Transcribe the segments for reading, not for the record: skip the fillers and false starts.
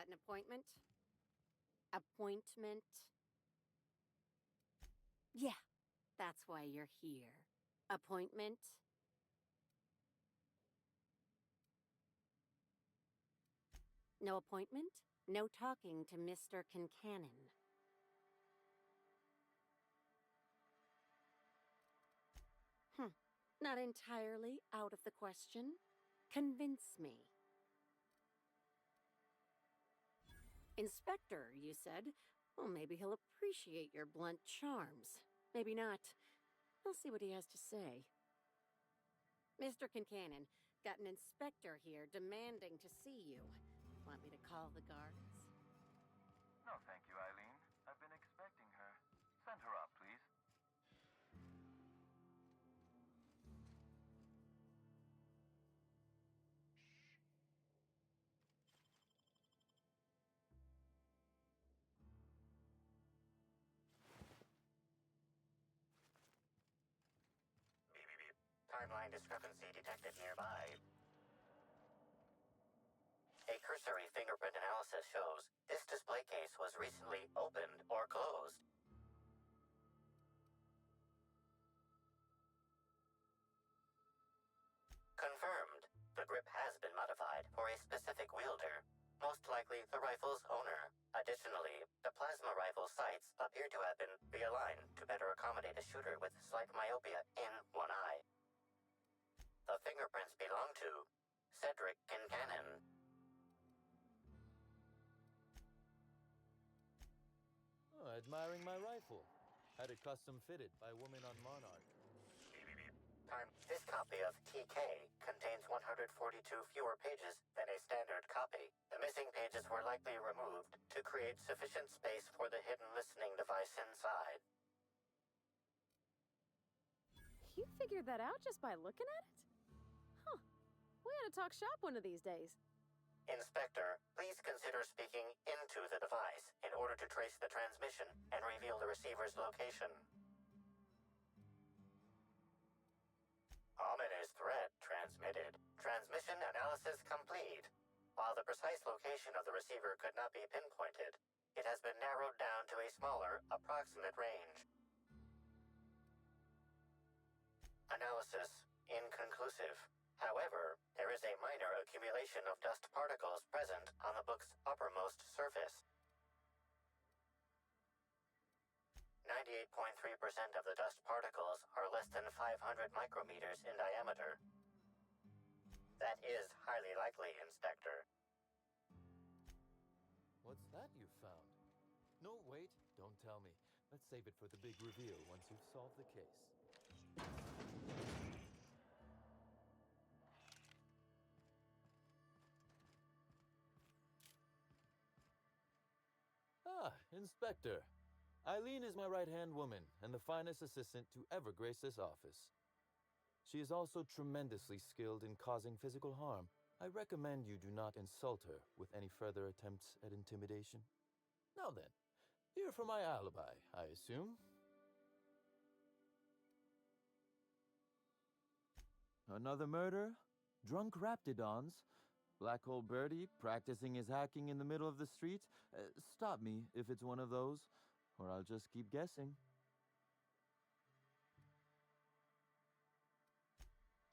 Got an appointment? Appointment? Yeah, that's why you're here. Appointment? No appointment? No talking to Mr. Kincannon. Not entirely out of the question. Convince me. Inspector, you said? Well, maybe he'll appreciate your blunt charms. Maybe not. I'll see what he has to say. Mr. Kincannon, got an inspector here demanding to see you. Want me to call the guards? No, thank you, Eileen. I've been expecting her. Send her up, please. Beep, beep, beep. Timeline discrepancy detected nearby. A cursory fingerprint analysis shows this display case was recently opened or closed. Confirmed. The grip has been modified for a specific wielder, most likely the rifle's owner. Additionally, the plasma rifle sights appear to have been realigned to better accommodate a shooter with slight myopia in one eye. The fingerprints belong to Cedric Kincannon. Oh, admiring my rifle. Had it custom fitted by a woman on Monarch. This copy of TK contains 142 fewer pages than a standard copy. The missing pages were likely removed to create sufficient space for the hidden listening device inside. You figured that out just by looking at it? Huh. We ought to talk shop one of these days. Inspector, please consider speaking into the device in order to trace the transmission and reveal the receiver's location. Ominous threat transmitted. Transmission analysis complete. While the precise location of the receiver could not be pinpointed, it has been narrowed down to a smaller, approximate range. Analysis inconclusive. However, there is a minor accumulation of dust particles present on the book's uppermost surface. 98.3% of the dust particles are less than 500 micrometers in diameter. That is highly likely, Inspector. What's that you found? No, wait, don't tell me. Let's save it for the big reveal once you've solved the case. Ah, Inspector. Eileen is my right-hand woman and the finest assistant to ever grace this office. She is also tremendously skilled in causing physical harm. I recommend you do not insult her with any further attempts at intimidation. Now then, here for my alibi, I assume. Another murder? Drunk Raptidons? Black Hole Birdie practicing his hacking in the middle of the street? Stop me if it's one of those, or I'll just keep guessing.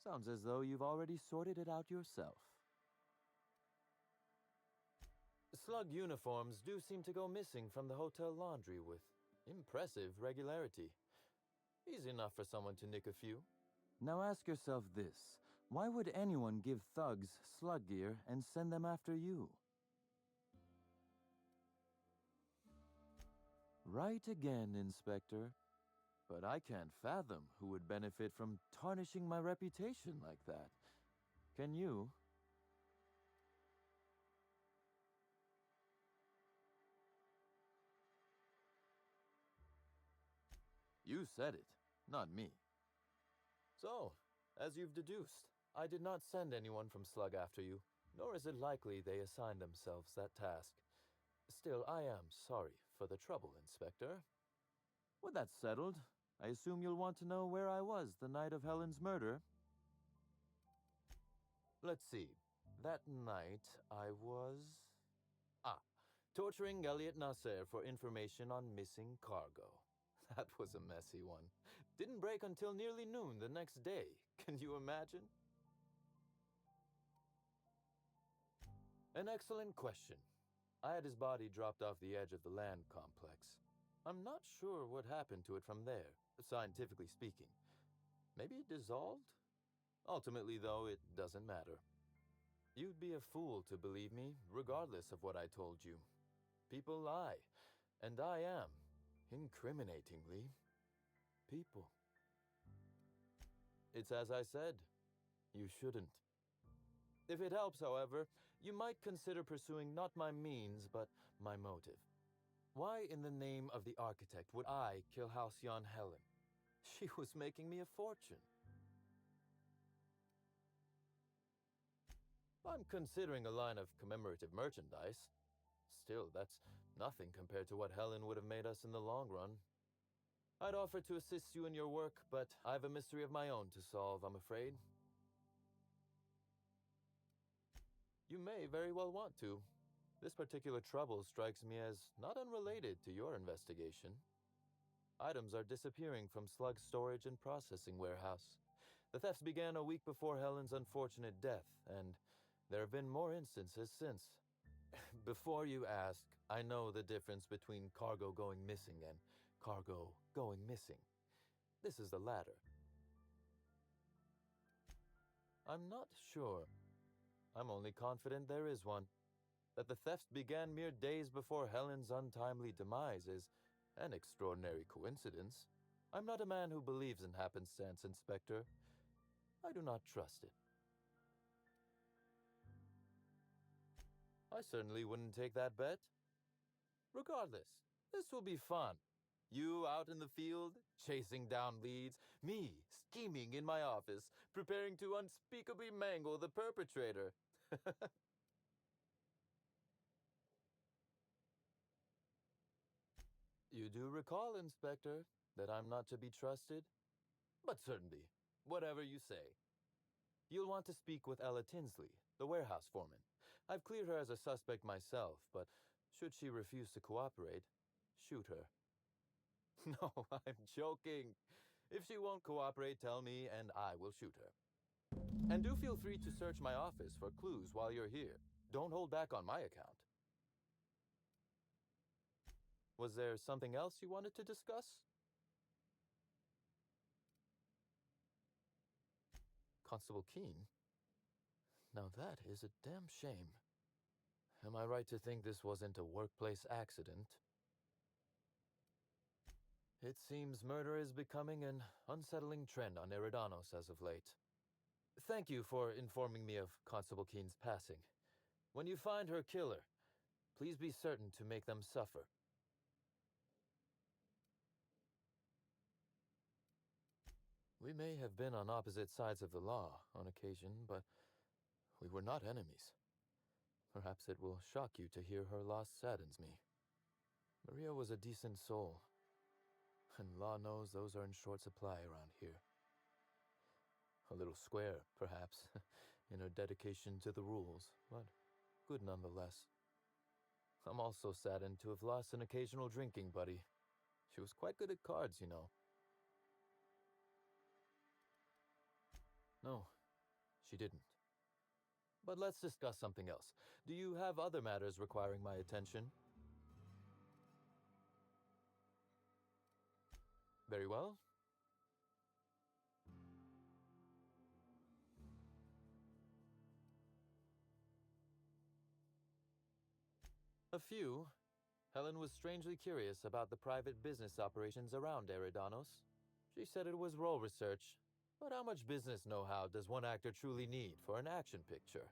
Sounds as though you've already sorted it out yourself. Slug uniforms do seem to go missing from the hotel laundry with impressive regularity. Easy enough for someone to nick a few. Now ask yourself this. Why would anyone give thugs slug gear and send them after you? Right again, Inspector. But I can't fathom who would benefit from tarnishing my reputation like that. Can you? You said it, not me. So, as you've deduced, I did not send anyone from Slug after you, nor is it likely they assigned themselves that task. Still, I am sorry for the trouble, Inspector. With that settled, I assume you'll want to know where I was the night of Helen's murder. Let's see. That night, I was... Ah, Torturing Elliot Nasser for information on missing cargo. That was a messy one. Didn't break until nearly noon the next day. Can you imagine? An excellent question. I had his body dropped off the edge of the land complex. I'm not sure what happened to it from there, scientifically speaking. Maybe it dissolved? Ultimately, though, it doesn't matter. You'd be a fool to believe me, regardless of what I told you. People lie, and I am, incriminatingly, people. It's as I said. You shouldn't. If it helps, however, you might consider pursuing not my means, but my motive. Why in the name of the architect would I kill Halcyon Helen? She was making me a fortune. I'm considering a line of commemorative merchandise. Still, that's nothing compared to what Helen would have made us in the long run. I'd offer to assist you in your work, but I have a mystery of my own to solve, I'm afraid. You may very well want to. This particular trouble strikes me as not unrelated to your investigation. Items are disappearing from Slug's storage and processing warehouse. The thefts began a week before Helen's unfortunate death, and there have been more instances since. Before you ask, I know the difference between cargo going missing and cargo going missing. This is the latter. I'm not sure. I'm only confident there is one. That the thefts began mere days before Helen's untimely demise is an extraordinary coincidence. I'm not a man who believes in happenstance, Inspector. I do not trust it. I certainly wouldn't take that bet. Regardless, this will be fun. You out in the field, chasing down leads, me scheming in my office, preparing to unspeakably mangle the perpetrator. You do recall, Inspector, that I'm not to be trusted? But certainly, whatever you say. You'll want to speak with Ella Tinsley, the warehouse foreman. I've cleared her as a suspect myself, but should she refuse to cooperate, shoot her. No, I'm joking. If she won't cooperate, tell me and I will shoot her. And do feel free to search my office for clues while you're here. Don't hold back on my account. Was there something else you wanted to discuss? Constable Keene? Now that is a damn shame. Am I right to think this wasn't a workplace accident? It seems murder is becoming an unsettling trend on Eridanos as of late. Thank you for informing me of Constable Keene's passing. When you find her killer, please be certain to make them suffer. We may have been on opposite sides of the law on occasion, but we were not enemies. Perhaps it will shock you to hear her loss saddens me. Maria was a decent soul, and law knows those are in short supply around here. A little square, perhaps, in her dedication to the rules, but good nonetheless. I'm also saddened to have lost an occasional drinking buddy. She was quite good at cards, you know. No, she didn't. But let's discuss something else. Do you have other matters requiring my attention? Very well. A few. Helen was strangely curious about the private business operations around Eridanos. She said it was role research, but how much business know-how does one actor truly need for an action picture?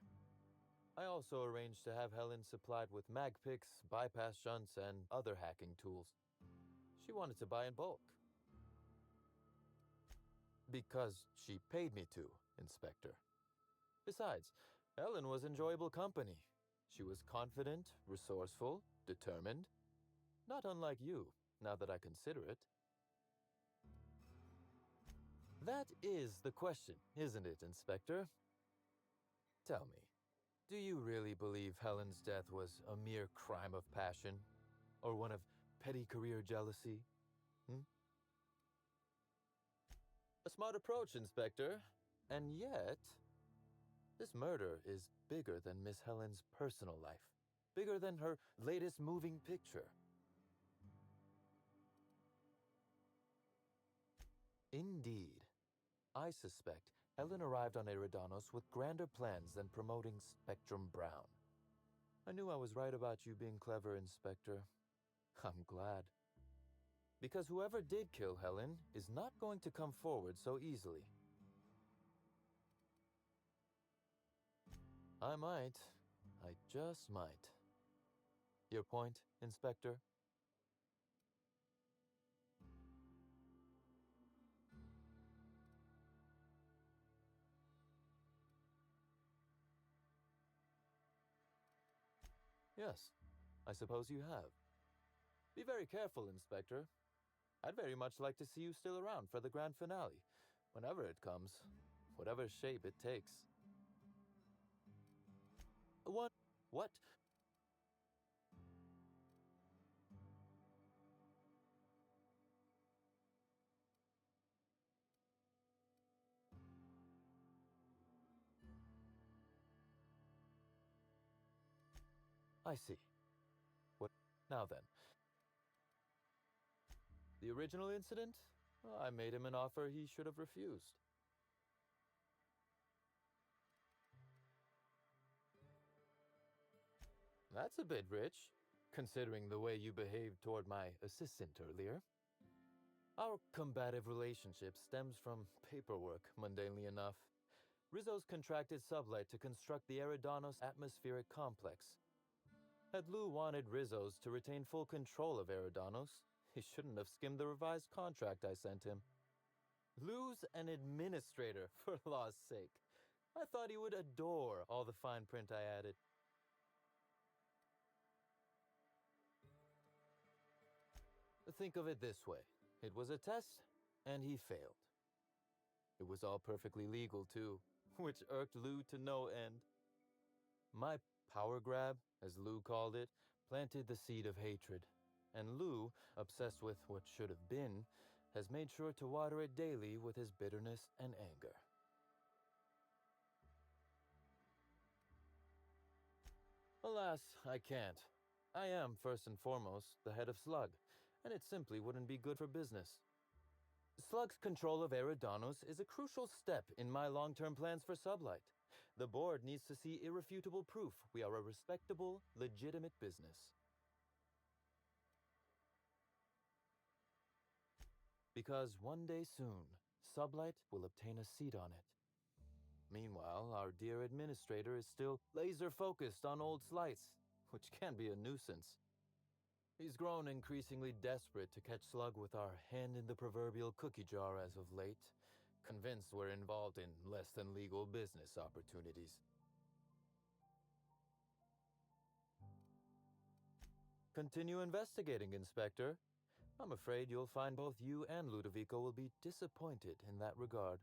I also arranged to have Helen supplied with magpicks, bypass shunts, and other hacking tools. She wanted to buy in bulk. Because she paid me to, Inspector. Besides, Helen was enjoyable company. She was confident, resourceful, determined. Not unlike you, now that I consider it. That is the question, isn't it, Inspector? Tell me, Do you really believe Helen's death was a mere crime of passion? Or one of petty career jealousy? Hmm? A smart approach, Inspector. And yet, this murder is bigger than Miss Helen's personal life. Bigger than her latest moving picture. Indeed. I suspect Helen arrived on Eridanos with grander plans than promoting Spectrum Brown. I knew I was right about you being clever, Inspector. I'm glad. Because whoever did kill Helen is not going to come forward so easily. I might. I just might. Your point, Inspector? Yes, I suppose you have. Be very careful, Inspector. I'd very much like to see you still around for the grand finale, whenever it comes, whatever shape it takes. What? I see. What? Now then. The original incident? Well, I made him an offer he should have refused. That's a bit rich, considering the way you behaved toward my assistant earlier. Our combative relationship stems from paperwork, mundanely enough. Rizzo's contracted Sublight to construct the Eridanos atmospheric complex. Had Lou wanted Rizzo's to retain full control of Eridanos, he shouldn't have skimmed the revised contract I sent him. Lou's an administrator, for law's sake. I thought he would adore all the fine print I added. Think of it this way. It was a test, and he failed. It was all perfectly legal, too, which irked Lou to no end. My power grab, as Lou called it, planted the seed of hatred, and Lou, obsessed with what should have been, has made sure to water it daily with his bitterness and anger. Alas, I can't. I am, first and foremost, the head of Slug, and it simply wouldn't be good for business. Slug's control of Eridanos is a crucial step in my long-term plans for Sublight. The board needs to see irrefutable proof we are a respectable, legitimate business. Because one day soon, Sublight will obtain a seat on it. Meanwhile, our dear administrator is still laser-focused on old slights, which can be a nuisance. He's grown increasingly desperate to catch Slug with our hand in the proverbial cookie jar as of late, convinced we're involved in less than legal business opportunities. Continue investigating, Inspector. I'm afraid you'll find both you and Ludovico will be disappointed in that regard.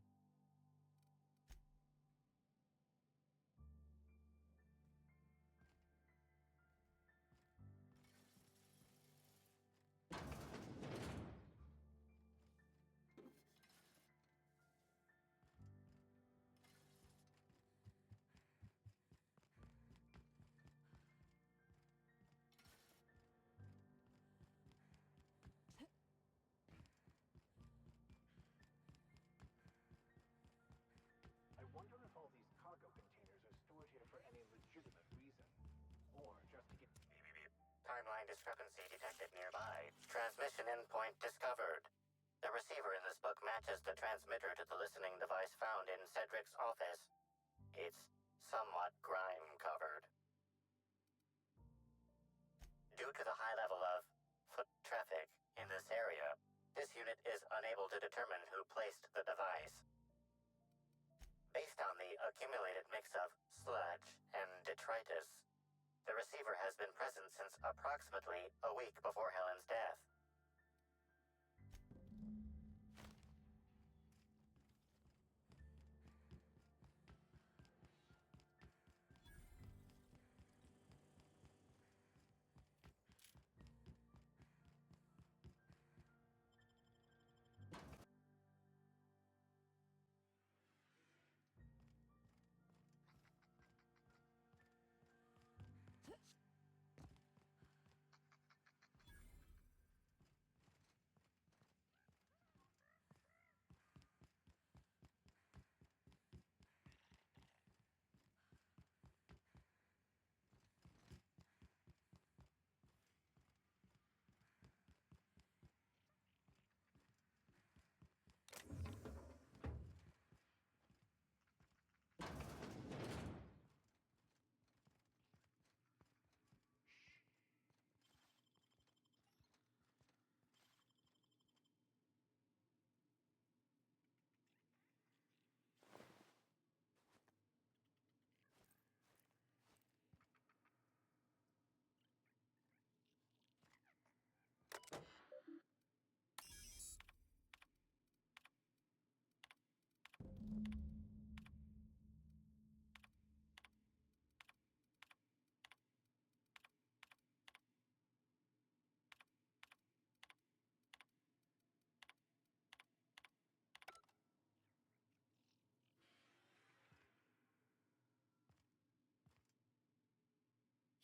I wonder if all these cargo containers are stored here for any legitimate reason. Or just to get... Timeline discrepancy detected nearby. Transmission endpoint discovered. The receiver in this book matches the transmitter to the listening device found in Cedric's office. It's somewhat grime-covered. Due to the high level of foot traffic in this area, this unit is unable to determine who placed the device. Based on the accumulated mix of sludge and detritus, the receiver has been present since approximately a week before Helen's death.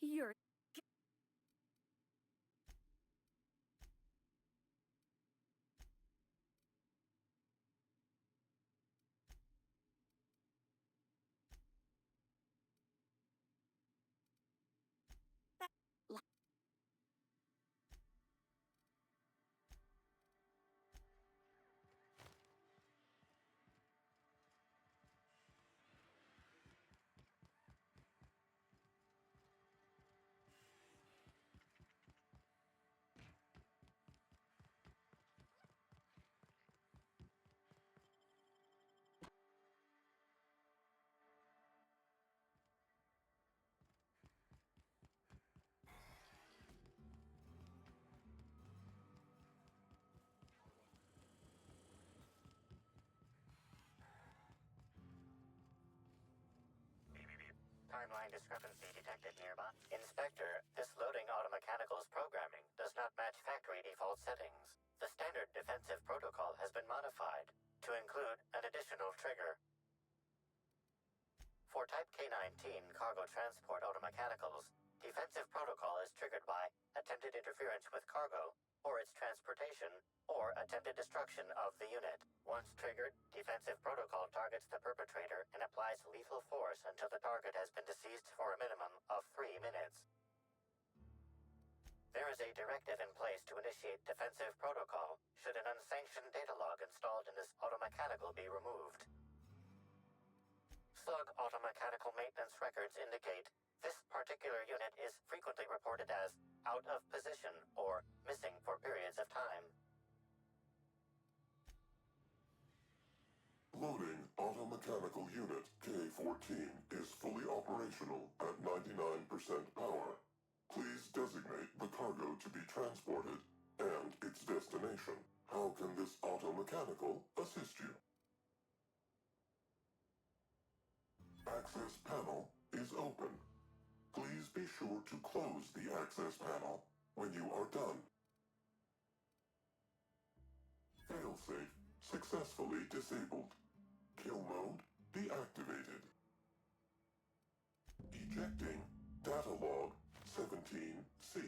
You're. Timeline discrepancy detected nearby. Inspector, this loading automechanical's programming does not match factory default settings. The standard defensive protocol has been modified to include an additional trigger. For Type K-19 cargo transport automechanicals, defensive protocol is triggered by attempted interference with cargo, or its transportation, or attempted destruction of the unit. Once triggered, defensive protocol targets the perpetrator and applies lethal force until the target has been deceased for a minimum of 3 minutes. There is a directive in place to initiate defensive protocol should an unsanctioned data log installed in this automechanical be removed. Slug automechanical maintenance records indicate this particular unit is frequently reported as out of position or missing for periods of time. Loading automechanical unit K-14 is fully operational at 99% power. Please designate the cargo to be transported and its destination. How can this automechanical assist you? Access panel is open. Please be sure to close the access panel when you are done. Failsafe successfully disabled. Kill mode deactivated. Ejecting data log 17C.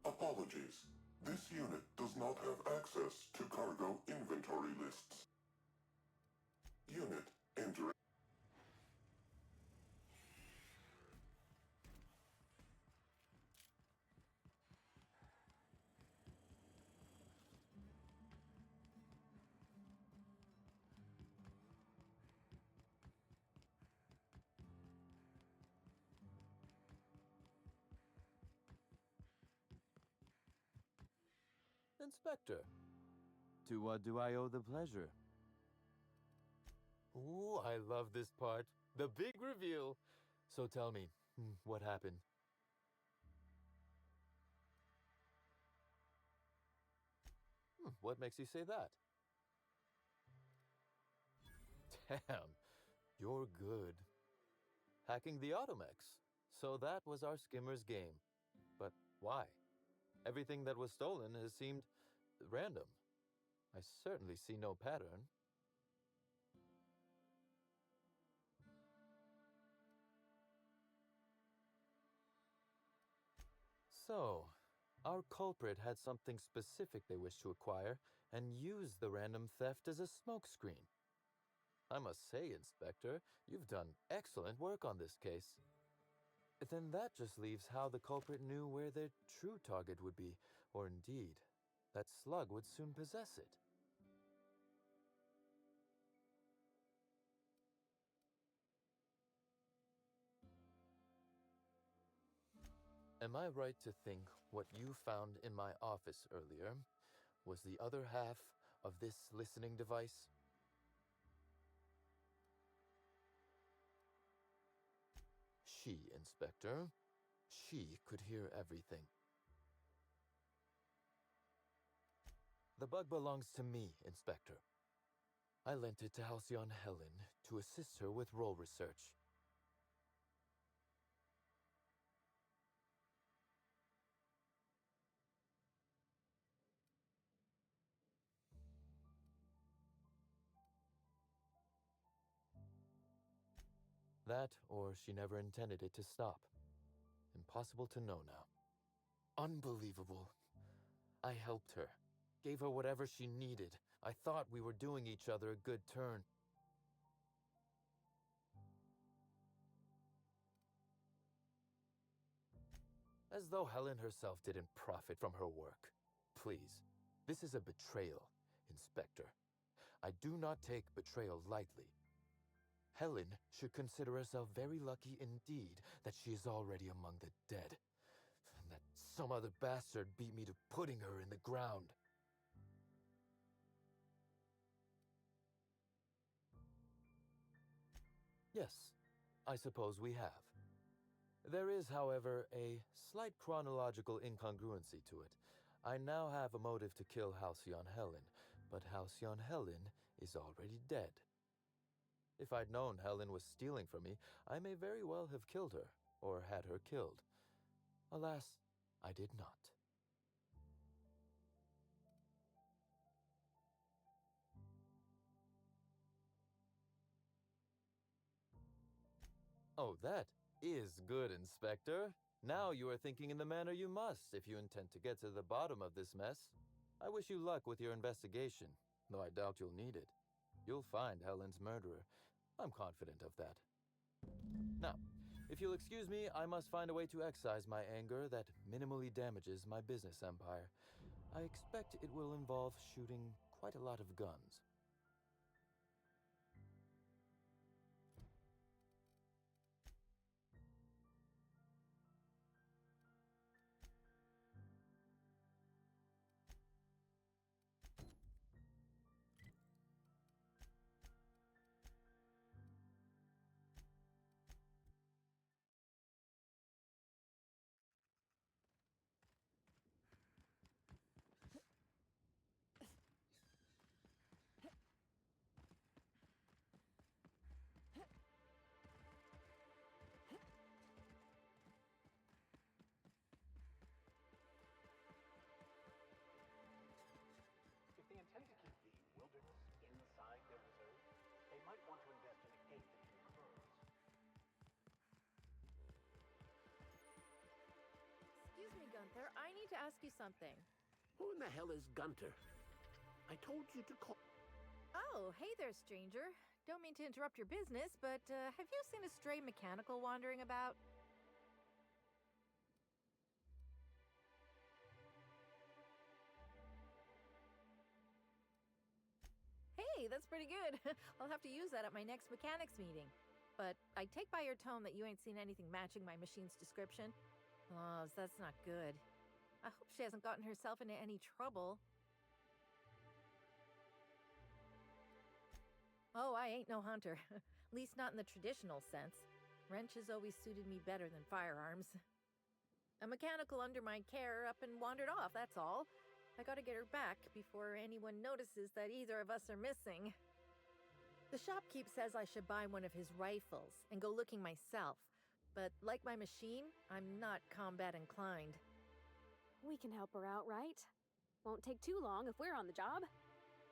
Apologies. This unit does not have access to cargo inventory lists. Unit entering. Inspector, to what do I owe the pleasure? Ooh, I love this part. The big reveal. So tell me, what happened? What makes you say that? Damn, you're good. Hacking the Automex. So that was our skimmer's game. But why? Everything that was stolen has seemed random. I certainly see no pattern. So, our culprit had something specific they wished to acquire and used the random theft as a smokescreen. I must say, Inspector, you've done excellent work on this case. Then that just leaves how the culprit knew where their true target would be, or indeed, that Slug would soon possess it. Am I right to think what you found in my office earlier was the other half of this listening device? She, Inspector. She could hear everything. The bug belongs to me, Inspector. I lent it to Halcyon Helen to assist her with role research. That, or she never intended it to stop. Impossible to know now. Unbelievable. I helped her, gave her whatever she needed. I thought we were doing each other a good turn. As though Helen herself didn't profit from her work. Please, this is a betrayal, Inspector. I do not take betrayal lightly. Helen should consider herself very lucky indeed that she is already among the dead, and that some other bastard beat me to putting her in the ground. Yes, I suppose we have. There is, however, a slight chronological incongruency to it. I now have a motive to kill Halcyon Helen, but Halcyon Helen is already dead. If I'd known Helen was stealing from me, I may very well have killed her, or had her killed. Alas, I did not. Oh, that is good, Inspector. Now you are thinking in the manner you must if you intend to get to the bottom of this mess. I wish you luck with your investigation, though I doubt you'll need it. You'll find Helen's murderer. I'm confident of that. Now, if you'll excuse me, I must find a way to excise my anger that minimally damages my business empire. I expect it will involve shooting quite a lot of guns. If they intend to keep the wilderness inside their reserve, they might want to invest in a gate that can close. Excuse me, Gunther. I need to ask you something. Who in the hell is Gunter? I told you to call. Oh, hey there, stranger. Don't mean to interrupt your business, but have you seen a stray mechanical wandering about? Hey, that's pretty good. I'll have to use that at my next mechanics meeting. But I take by your tone that you ain't seen anything matching my machine's description. Oh, that's not good. I hope she hasn't gotten herself into any trouble. Oh, I ain't no hunter. At least not in the traditional sense. Wrenches always suited me better than firearms. A mechanical under my care up and wandered off, that's all. I gotta get her back before anyone notices that either of us are missing. The shopkeep says I should buy one of his rifles and go looking myself. But like my machine, I'm not combat inclined. We can help her out, right? Won't take too long if we're on the job.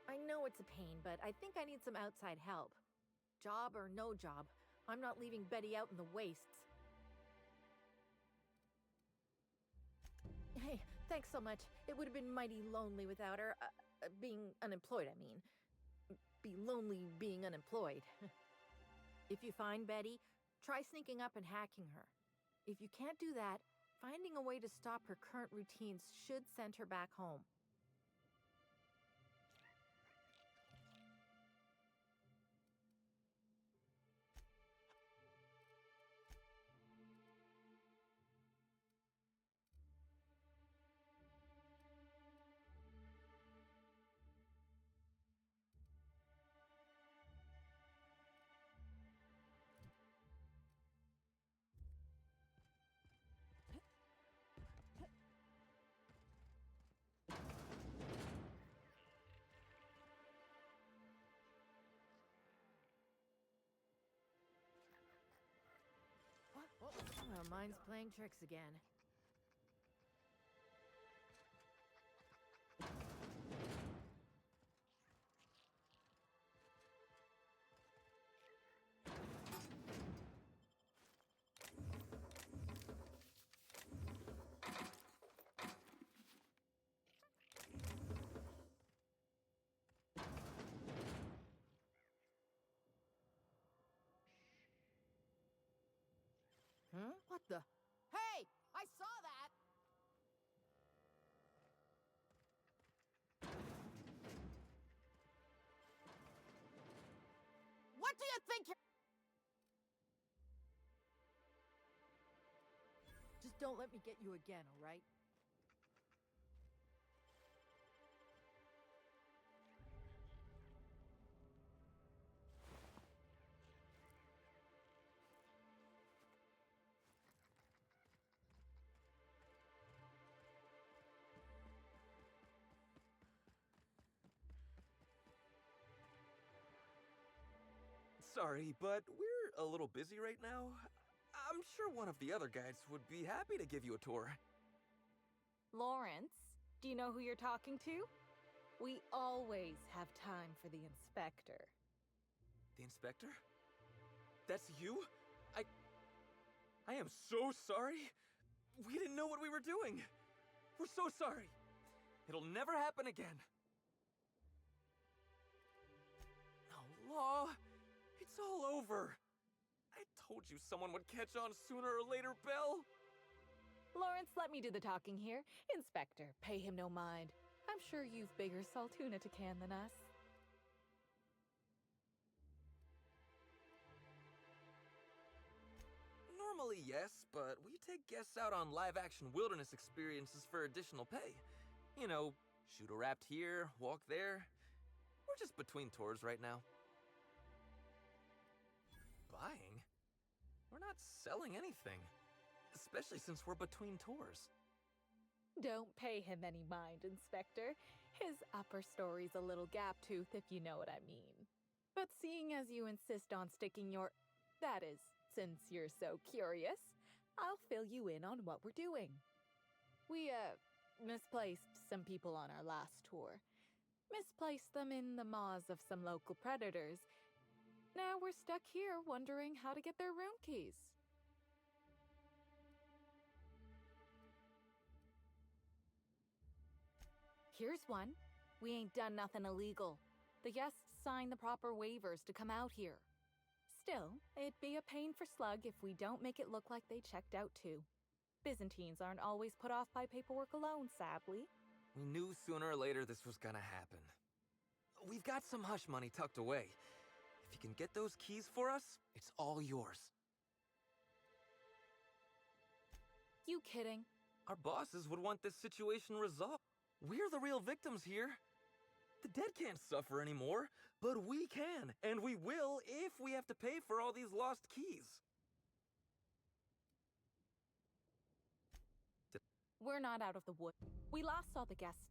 I know it's a pain, but I think I need some outside help. Job or no job, I'm not leaving Betty out in the wastes. Hey, thanks so much. It would have been mighty lonely without her. Being unemployed, I mean. Be lonely being unemployed. If you find Betty, try sneaking up and hacking her. If you can't do that, finding a way to stop her current routines should send her back home. Well, mine's playing tricks again. What the? Hey! I saw that! What do you think you're... Just don't let me get you again, all right? Sorry, but we're a little busy right now. I'm sure one of the other guides would be happy to give you a tour. Lawrence, do you know who you're talking to? We always have time for the inspector. The inspector? That's you? I am so sorry. We didn't know what we were doing. We're so sorry. It'll never happen again. Oh, Law. It's all over. I told you someone would catch on sooner or later, Belle. Lawrence, let me do the talking here. Inspector, pay him no mind. I'm sure you've bigger Saltuna to can than us. Normally, yes, but we take guests out on live-action wilderness experiences for additional pay. You know, shoot a raft here, walk there. We're just between tours right now. Buying? We're not selling anything. Especially since we're between tours. Don't pay him any mind, Inspector. His upper story's a little gap-toothed, if you know what I mean. But seeing as you insist on sticking your... That is, since you're so curious, I'll fill you in on what we're doing. We, misplaced some people on our last tour. Misplaced them in the maws of some local predators. Now we're stuck here wondering how to get their room keys. Here's one. We ain't done nothing illegal. The guests signed the proper waivers to come out here. Still, it'd be a pain for Slug if we don't make it look like they checked out too. Byzantines aren't always put off by paperwork alone, sadly. We knew sooner or later this was gonna happen. We've got some hush money tucked away. If you can get those keys for us, it's all yours. You kidding? Our bosses would want this situation resolved. We're the real victims here. The dead can't suffer anymore, but we can, and we will if we have to pay for all these lost keys. We're not out of the wood. We last saw the guests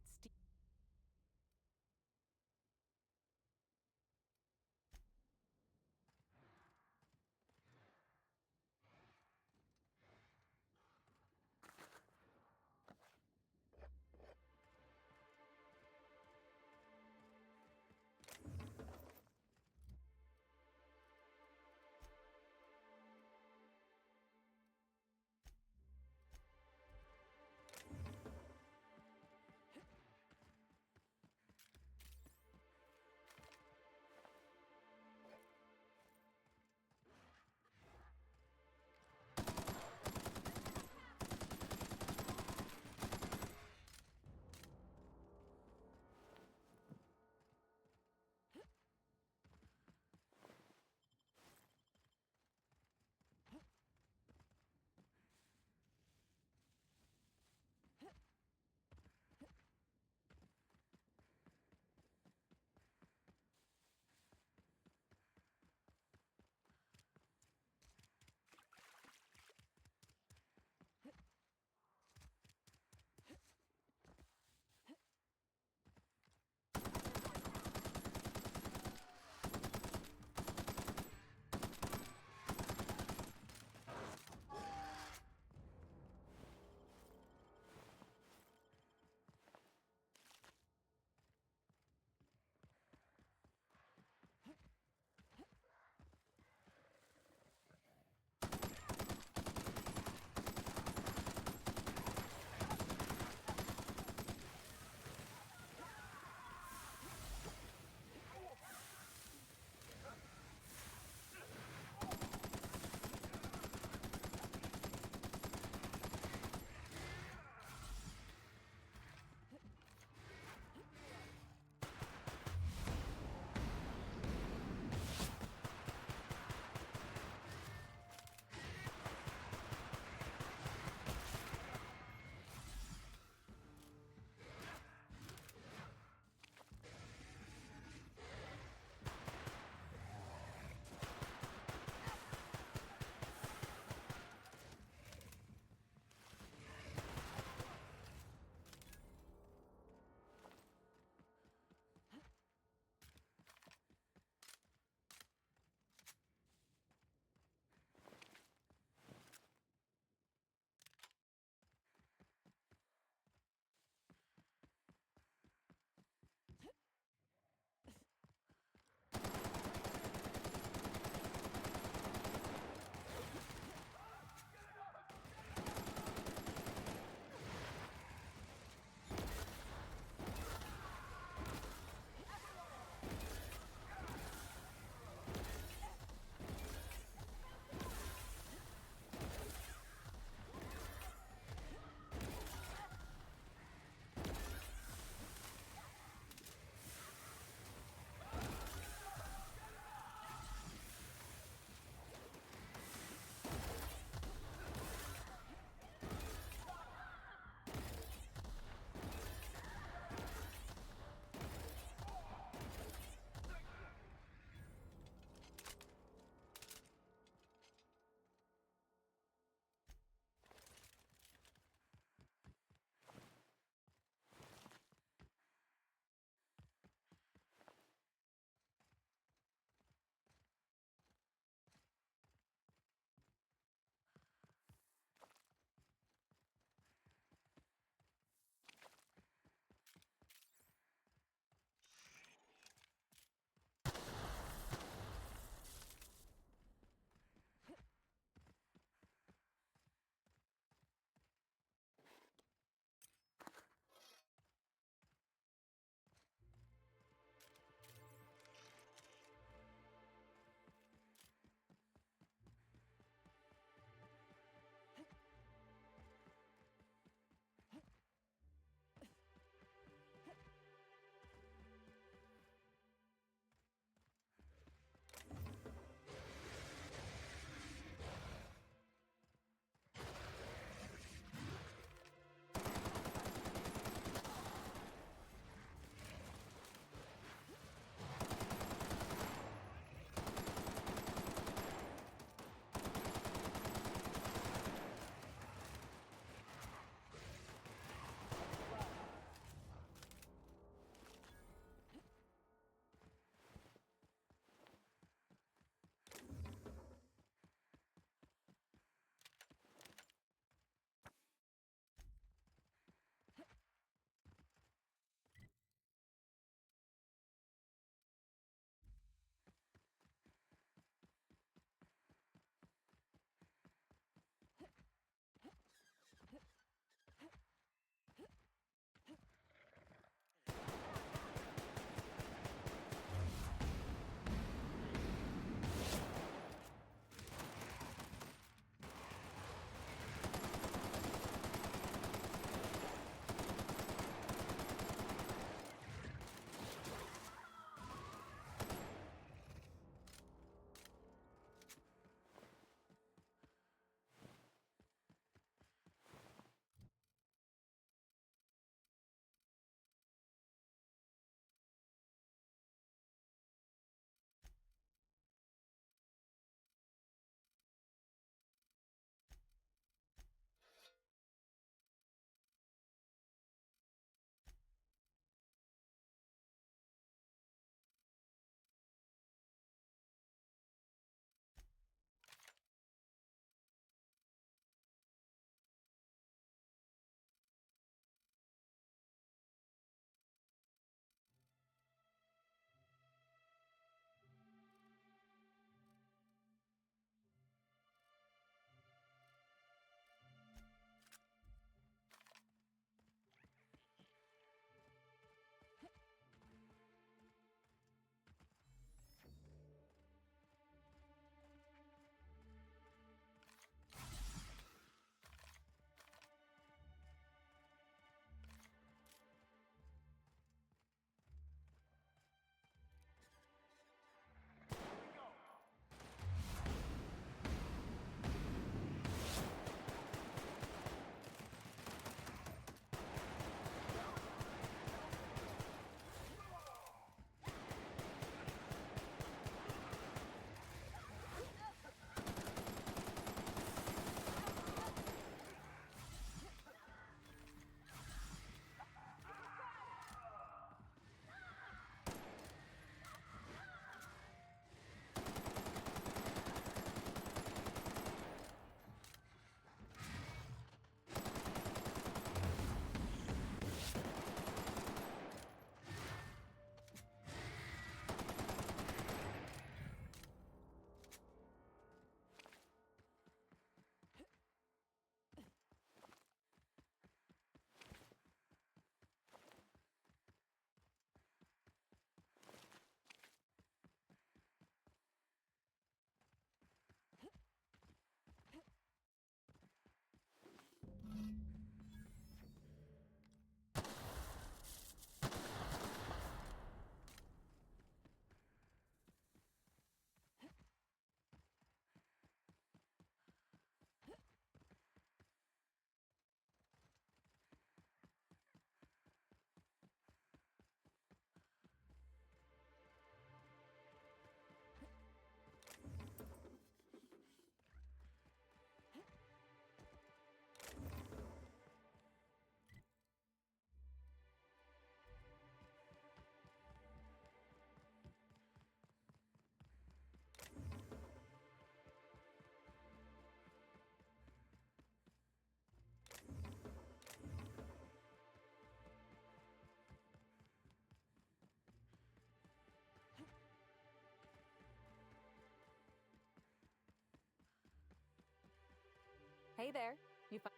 Hey there. You fi-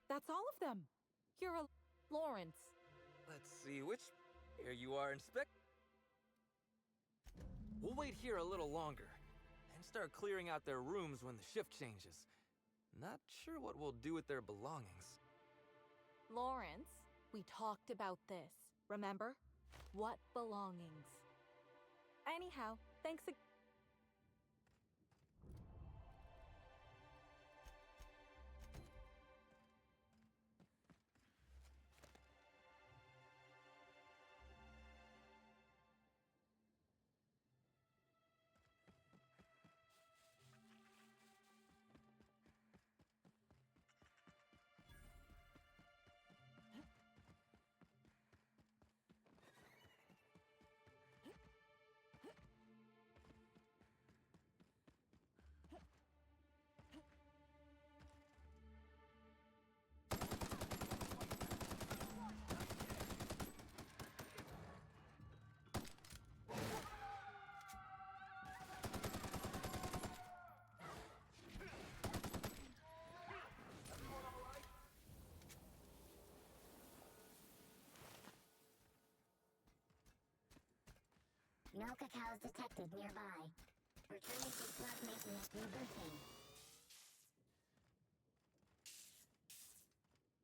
That's all of them. You're a Lawrence. Let's see, which... Here you are, Inspect... We'll wait here a little longer, and start clearing out their rooms when the shift changes. Not sure what we'll do with their belongings. Lawrence, we talked about this. Remember? What belongings? Anyhow, thanks again. No cacaos detected nearby. Returning to slug maintenance rebooting.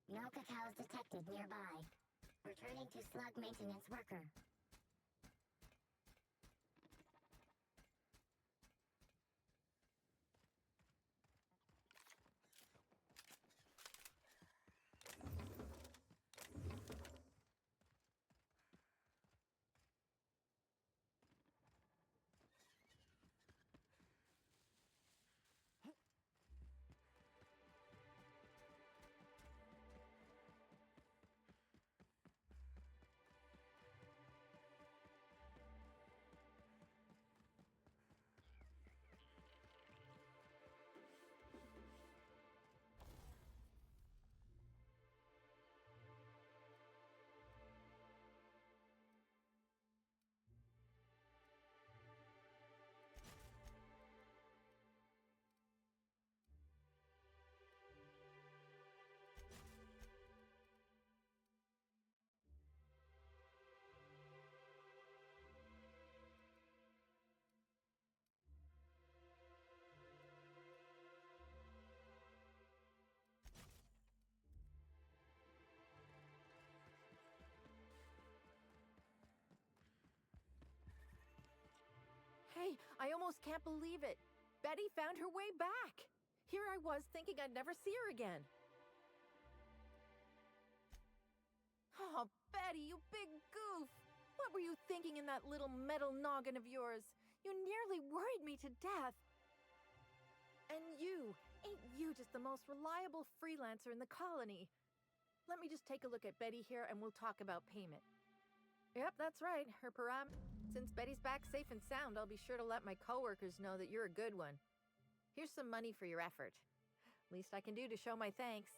No cacaos detected nearby. Returning to slug maintenance worker. Hey, I almost can't believe it. Betty found her way back. Here I was thinking I'd never see her again. Oh, Betty, you big goof. What were you thinking in that little metal noggin of yours? You nearly worried me to death. And ain't you just the most reliable freelancer in the colony? Let me just take a look at Betty here and we'll talk about payment. Yep, that's right. Since Betty's back safe and sound, I'll be sure to let my coworkers know that you're a good one. Here's some money for your effort. Least I can do to show my thanks.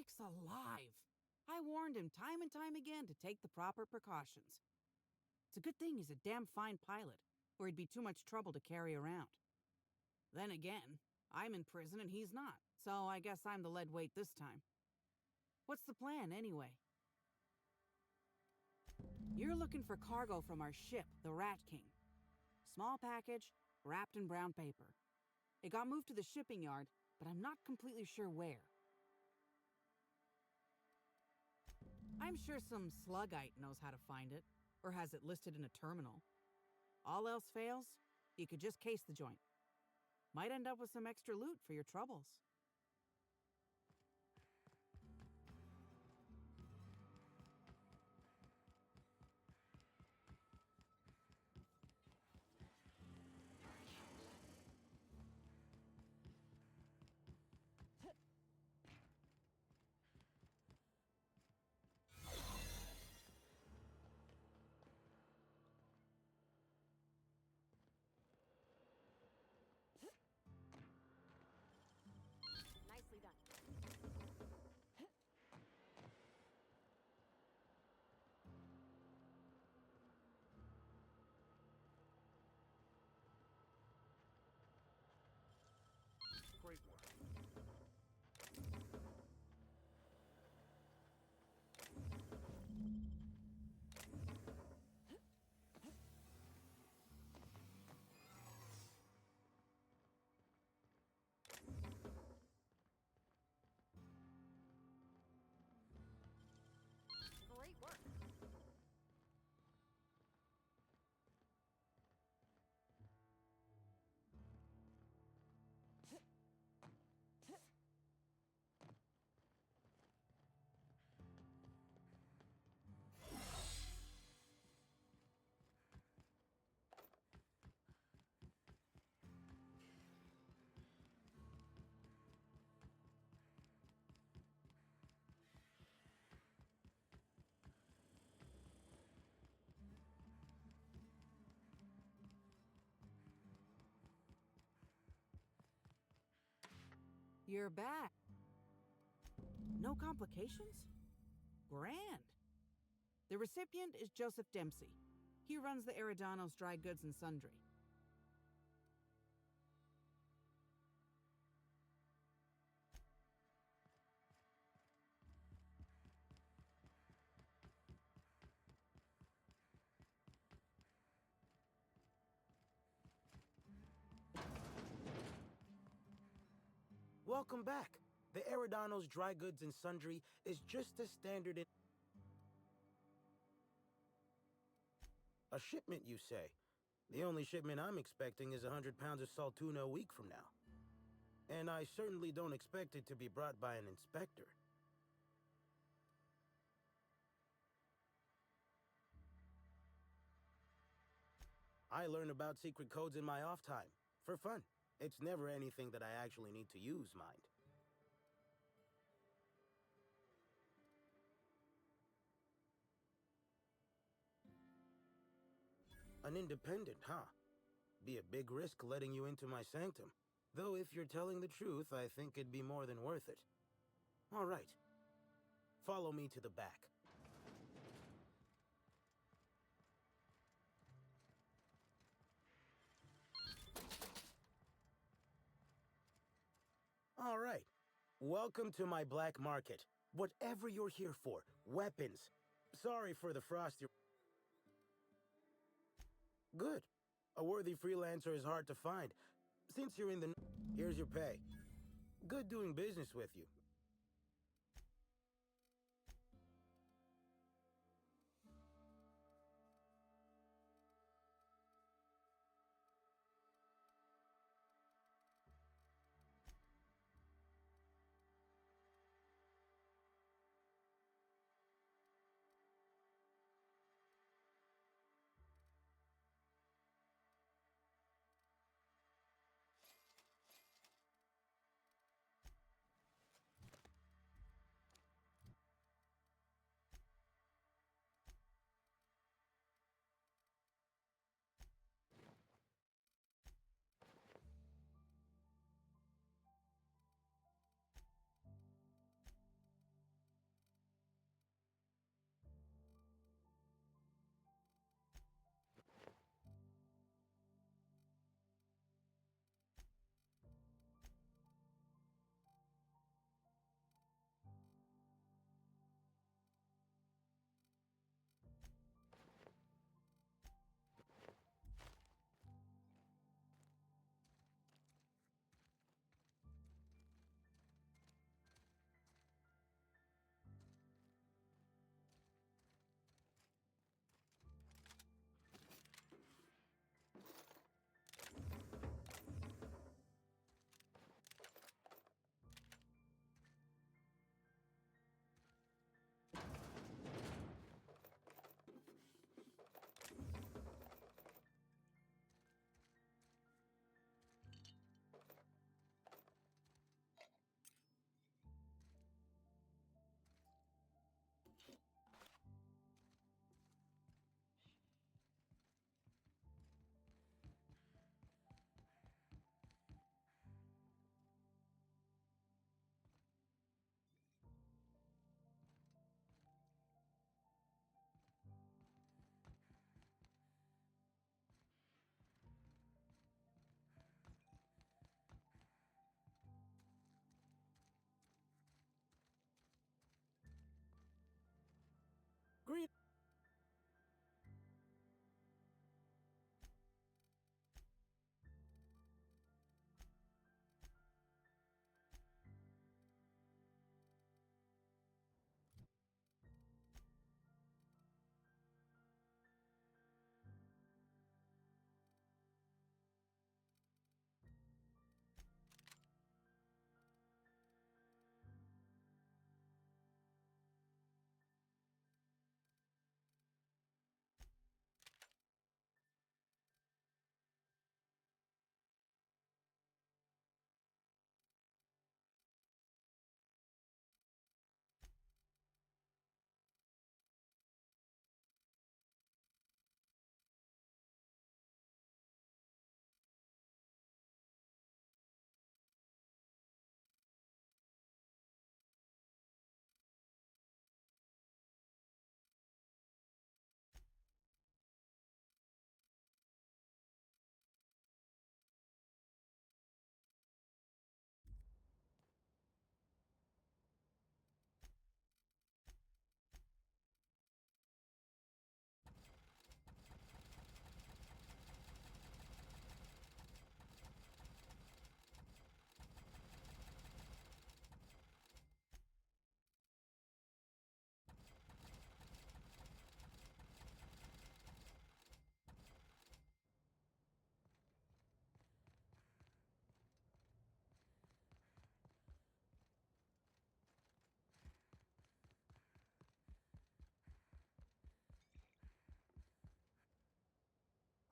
Sakes alive! I warned him time and time again to take the proper precautions. It's a good thing he's a damn fine pilot, or he'd be too much trouble to carry around. Then again, I'm in prison and he's not, so I guess I'm the lead weight this time. What's the plan, anyway? You're looking for cargo from our ship, the Rat King. Small package, wrapped in brown paper. It got moved to the shipping yard, but I'm not completely sure where. I'm sure some slugite knows how to find it, or has it listed in a terminal. All else fails, you could just case the joint. Might end up with some extra loot for your troubles. Nicely done. Great work. Great work. You're back. No complications? Grand. The recipient is Joseph Dempsey. He runs the Eridanos Dry Goods and Sundry. Welcome back. The Eridanos Dry Goods and Sundry is just as standard in... A shipment, you say? The only shipment I'm expecting is 100 pounds of Saltuna a week from now. And I certainly don't expect it to be brought by an inspector. I learn about secret codes in my off time, for fun. It's never anything that I actually need to use, mind. An independent, huh? Be a big risk letting you into my sanctum. Though if you're telling the truth, I think it'd be more than worth it. All right. Follow me to the back. All right. Welcome to my black market. Whatever you're here for, weapons. Sorry for the frost you're... Good. A worthy freelancer is hard to find. Since you're in the... Here's your pay. Good doing business with you.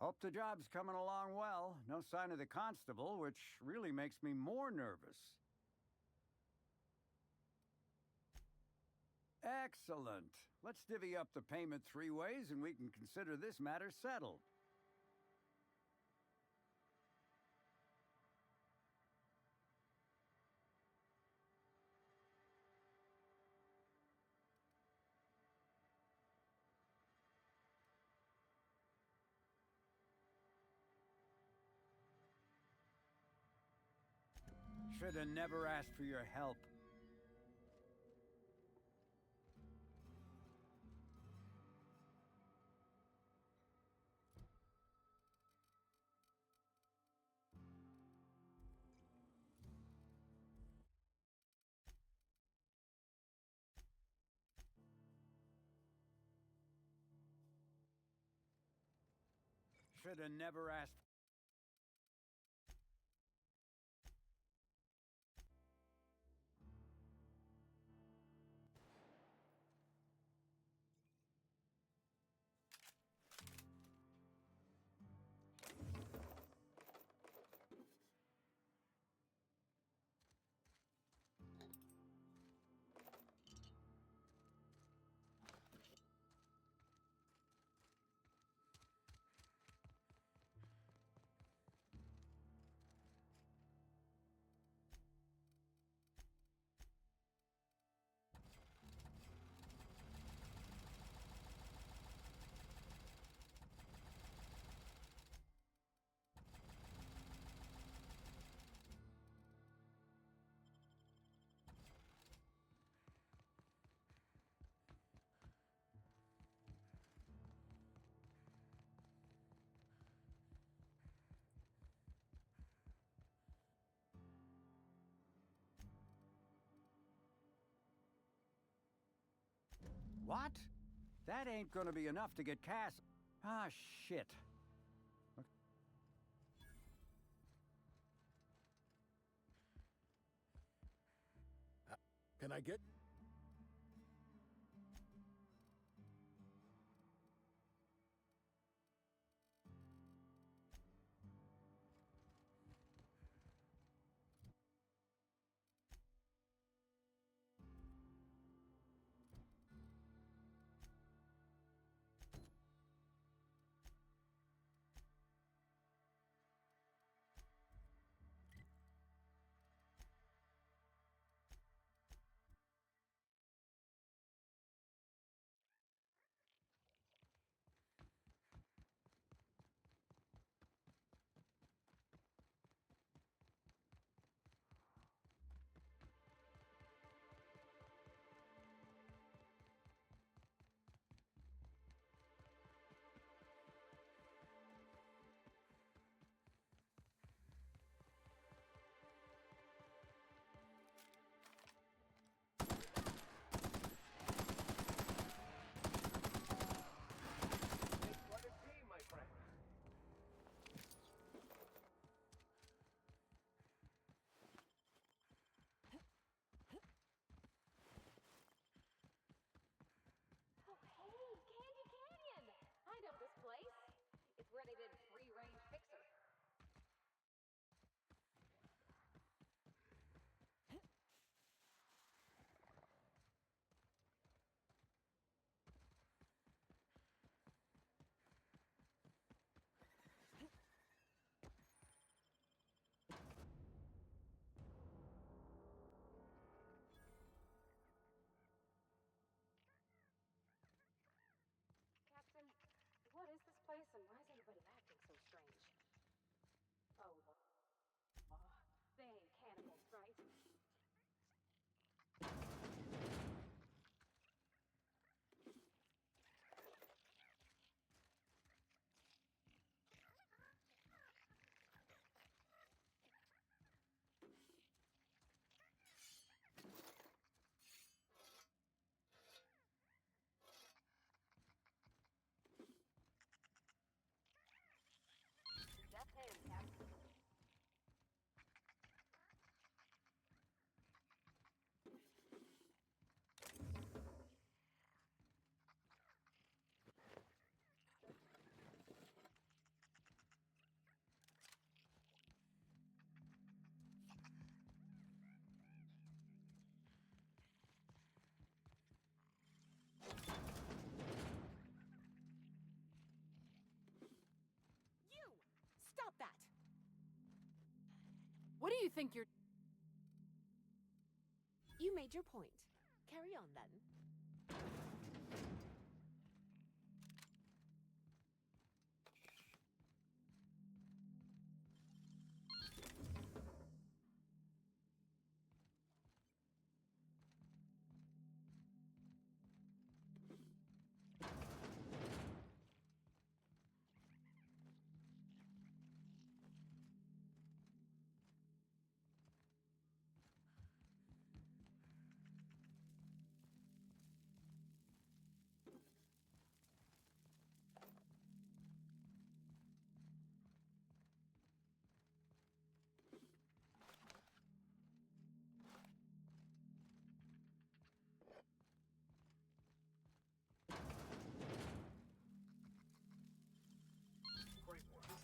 Hope the job's coming along well. No sign of the constable, which really makes me more nervous. Excellent. Let's divvy up the payment 3 ways and we can consider this matter settled. Should have never asked for your help. Should have never asked. What? That ain't gonna be enough to get Cass. Ah, shit. Can I get... Stop that! What do you think you're... You made your point. Carry on then. Great work.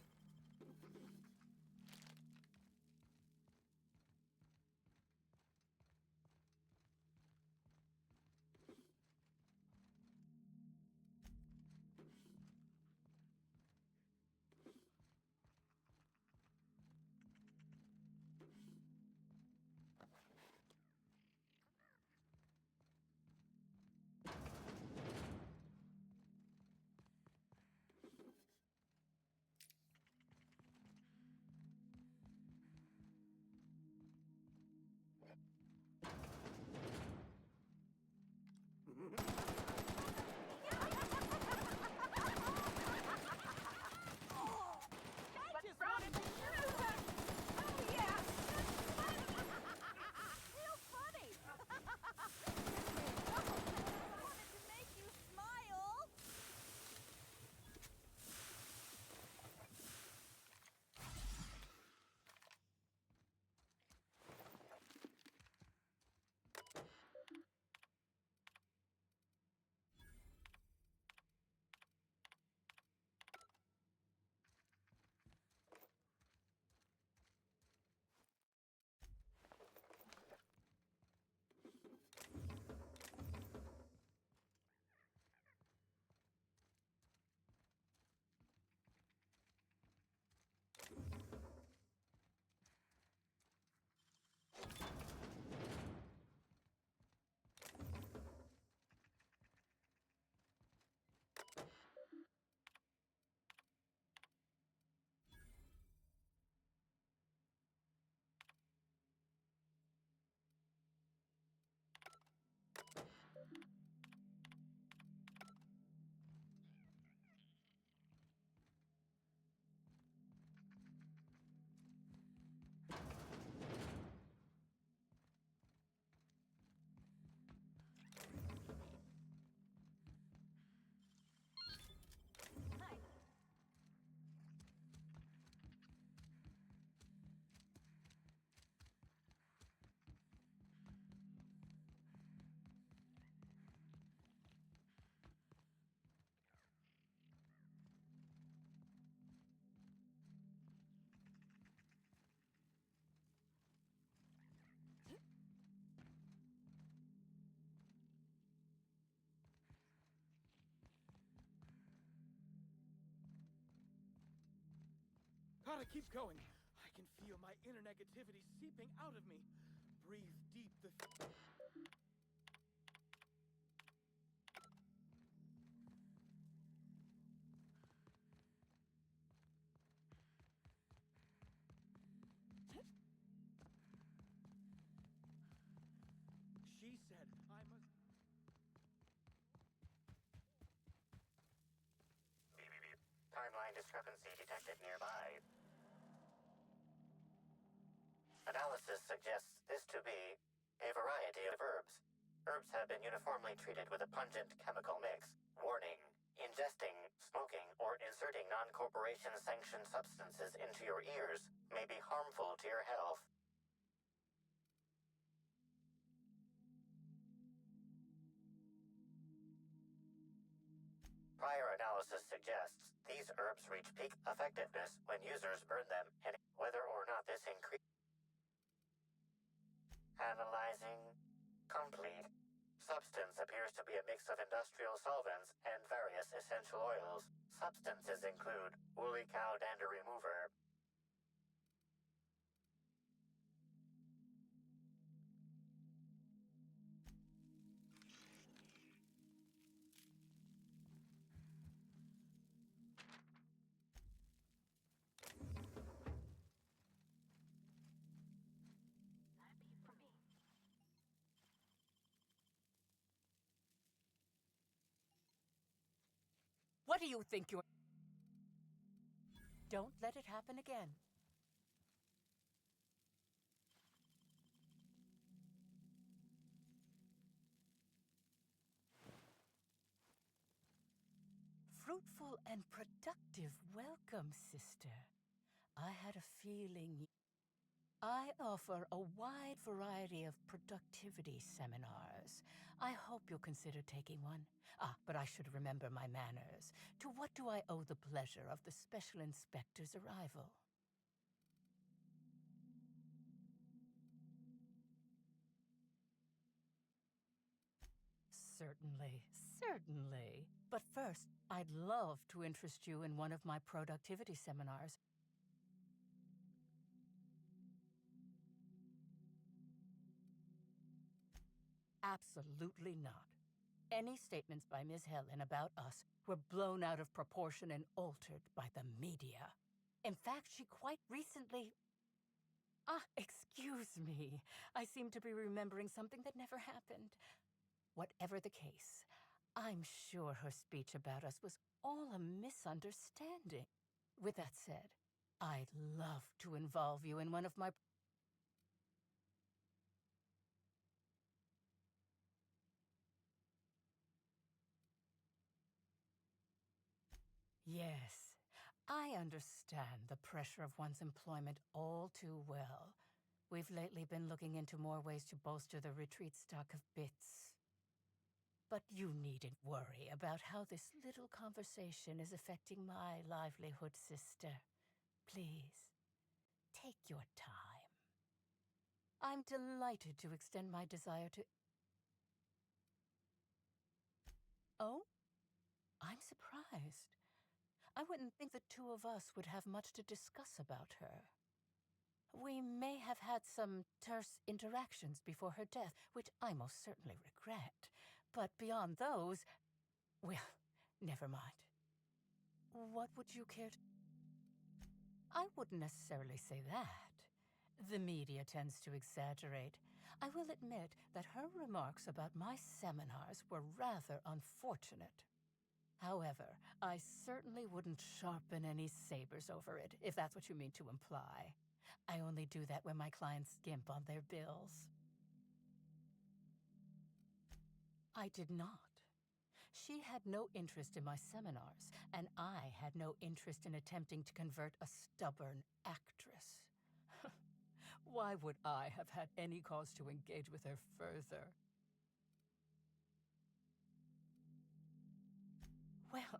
Gotta keep going. I can feel my inner negativity seeping out of me. Breathe deep the... She said I must... Timeline discrepancy detected nearby. Analysis suggests this to be a variety of herbs. Herbs have been uniformly treated with a pungent chemical mix. Warning: ingesting, smoking, or inserting non-corporation sanctioned substances into your ears may be harmful to your health. Prior analysis suggests these herbs reach peak effectiveness when users burn them, and whether or not this increases. Analyzing complete. Substance appears to be a mix of industrial solvents and various essential oils. Substances include woolly cow dander remover, What do you think you're... Don't let it happen again. Fruitful and productive welcome, sister. I had a feeling... I offer a wide variety of productivity seminars. I hope you'll consider taking one. But I should remember my manners. To what do I owe the pleasure of the Special Inspector's arrival? Certainly, certainly. But first, I'd love to interest you in one of my productivity seminars. Absolutely not. Any statements by Ms. Helen about us were blown out of proportion and altered by the media. In fact, she quite recently... excuse me. I seem to be remembering something that never happened. Whatever the case, I'm sure her speech about us was all a misunderstanding. With that said, I'd love to involve you in one of my... Yes, I understand the pressure of one's employment all too well. We've lately been looking into more ways to bolster the retreat stock of bits. But you needn't worry about how this little conversation is affecting my livelihood, sister. Please, take your time. I'm delighted to extend my desire to... Oh? I'm surprised. I wouldn't think the two of us would have much to discuss about her. We may have had some terse interactions before her death, which I most certainly regret. But beyond those, well, never mind. What would you care to... I wouldn't necessarily say that. The media tends to exaggerate. I will admit that her remarks about my seminars were rather unfortunate. However, I certainly wouldn't sharpen any sabers over it, if that's what you mean to imply. I only do that when my clients skimp on their bills. I did not. She had no interest in my seminars, and I had no interest in attempting to convert a stubborn actress. Why would I have had any cause to engage with her further? Well,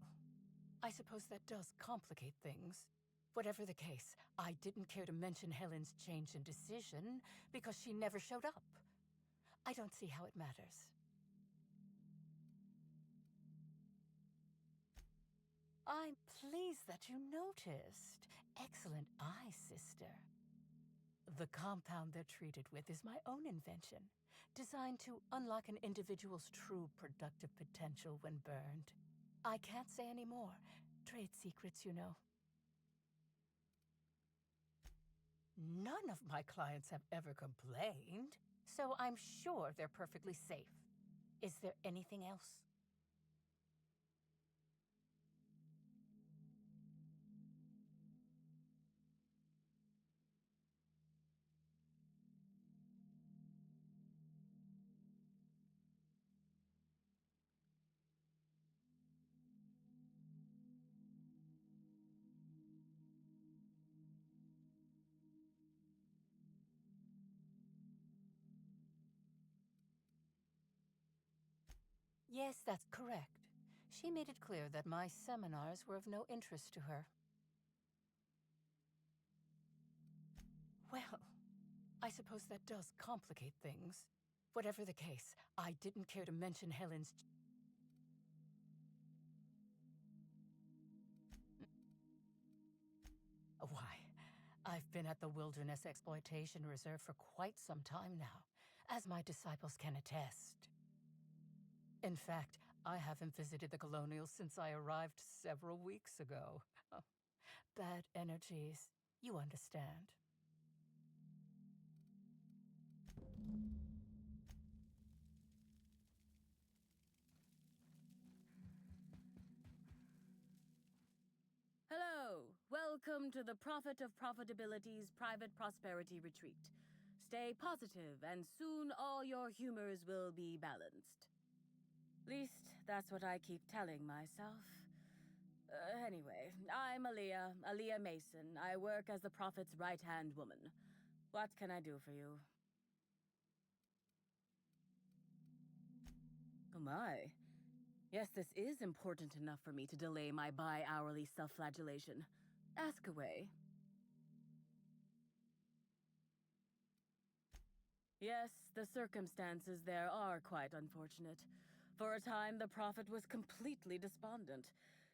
I suppose that does complicate things. Whatever the case, I didn't care to mention Helen's change in decision because she never showed up. I don't see how it matters. I'm pleased that you noticed. Excellent eye, sister. The compound they're treated with is my own invention, designed to unlock an individual's true productive potential when burned. I can't say any more. Trade secrets, you know. None of my clients have ever complained, so I'm sure they're perfectly safe. Is there anything else? Yes, that's correct. She made it clear that my seminars were of no interest to her. Well, I suppose that does complicate things. Whatever the case, I didn't care to mention Helen's... Why, I've been at the Wilderness Exploitation Reserve for quite some time now, as my disciples can attest. In fact, I haven't visited the Colonials since I arrived several weeks ago. Bad energies, you understand. Welcome to the Prophet of Profitability's Private Prosperity Retreat. Stay positive, and soon all your humors will be balanced. Least, that's what I keep telling myself. Anyway, I'm Aaliyah Mason. I work as the Prophet's right-hand woman. What can I do for you? Oh my. Yes, this is important enough for me to delay my bi-hourly self-flagellation. Ask away. Yes, the circumstances there are quite unfortunate. For a time, the Prophet was completely despondent.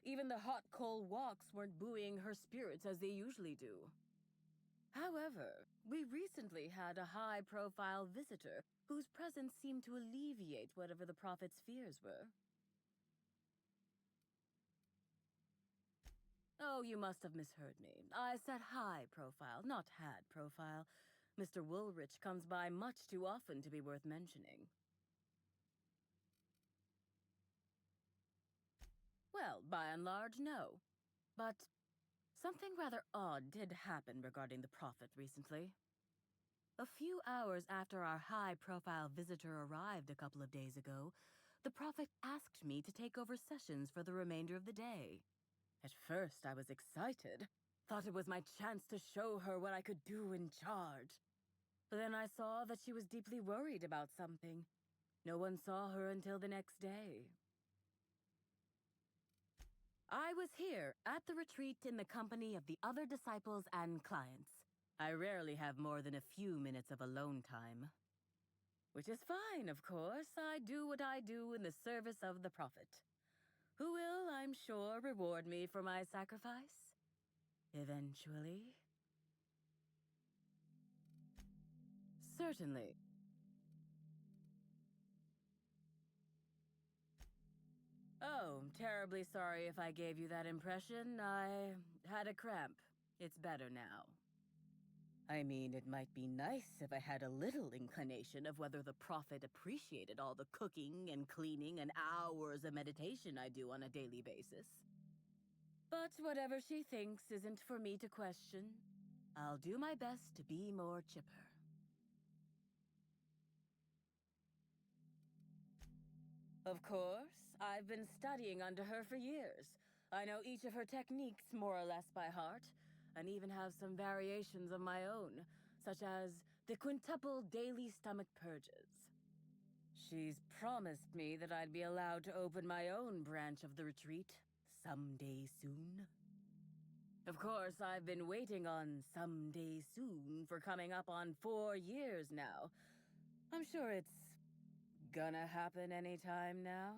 Even the hot coal walks weren't buoying her spirits as they usually do. However, we recently had a high-profile visitor whose presence seemed to alleviate whatever the Prophet's fears were. Oh, you must have misheard me. I said high profile, not had profile. Mr. Woolrich comes by much too often to be worth mentioning. Well, by and large, no. But something rather odd did happen regarding the Prophet recently. A few hours after our high-profile visitor arrived a couple of days ago, the Prophet asked me to take over sessions for the remainder of the day. At first, I was excited. Thought it was my chance to show her what I could do in charge. But then I saw that she was deeply worried about something. No one saw her until the next day. I was here at the retreat in the company of the other disciples and clients. I rarely have more than a few minutes of alone time. Which is fine, of course. I do what I do in the service of the Prophet, who will, I'm sure, reward me for my sacrifice. Eventually. Certainly. Oh, terribly sorry if I gave you that impression. I had a cramp. It's better now. I mean, it might be nice if I had a little inclination of whether the Prophet appreciated all the cooking and cleaning and hours of meditation I do on a daily basis. But whatever she thinks isn't for me to question. I'll do my best to be more chipper. Of course, I've been studying under her for years. I know each of her techniques more or less by heart, and even have some variations of my own, such as the quintuple daily stomach purges. She's promised me that I'd be allowed to open my own branch of the retreat someday soon. Of course, I've been waiting on someday soon for coming up on 4 years now. I'm sure it's gonna happen anytime now.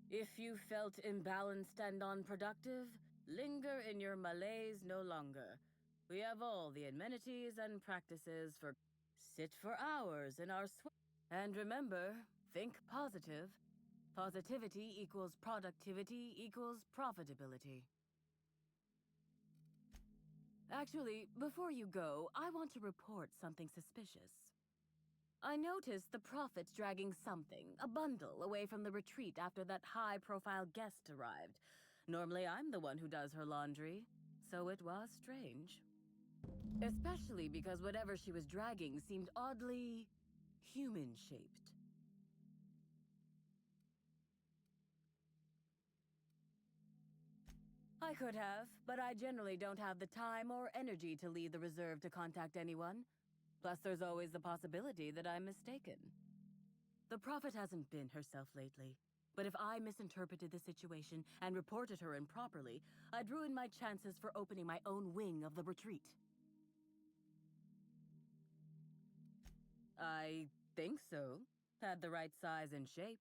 If you felt imbalanced and unproductive, linger in your malaise no longer. We have all the amenities and practices for sit for hours in our and remember, think positive. Positivity equals productivity equals profitability. Actually, before you go, I want to report something suspicious. I noticed the Prophet's dragging something, a bundle, away from the retreat after that high-profile guest arrived. Normally, I'm the one who does her laundry, so it was strange. Especially because whatever she was dragging seemed oddly human-shaped. I could have, but I generally don't have the time or energy to leave the reserve to contact anyone. Plus, there's always the possibility that I'm mistaken. The Prophet hasn't been herself lately, but if I misinterpreted the situation and reported her improperly, I'd ruin my chances for opening my own wing of the retreat. I think so. Had the right size and shape.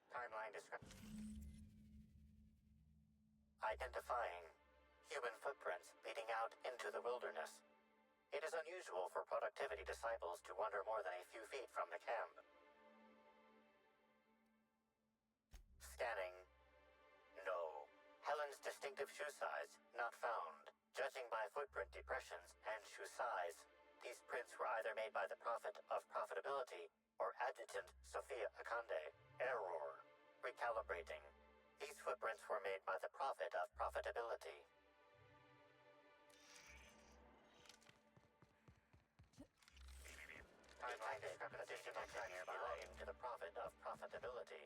Timeline description. identifying human footprints leading out into the wilderness. It is unusual for productivity disciples to wander more than a few feet from the camp. Scanning. No. Helen's distinctive shoe size not found. Judging by footprint depressions and shoe size, these prints were either made by the Prophet of Profitability or Adjutant Sophia Akande. Error. Recalibrating. These footprints were made by the Prophet of Profitability. Timeline discrepancy detected belonging to the Prophet of Profitability.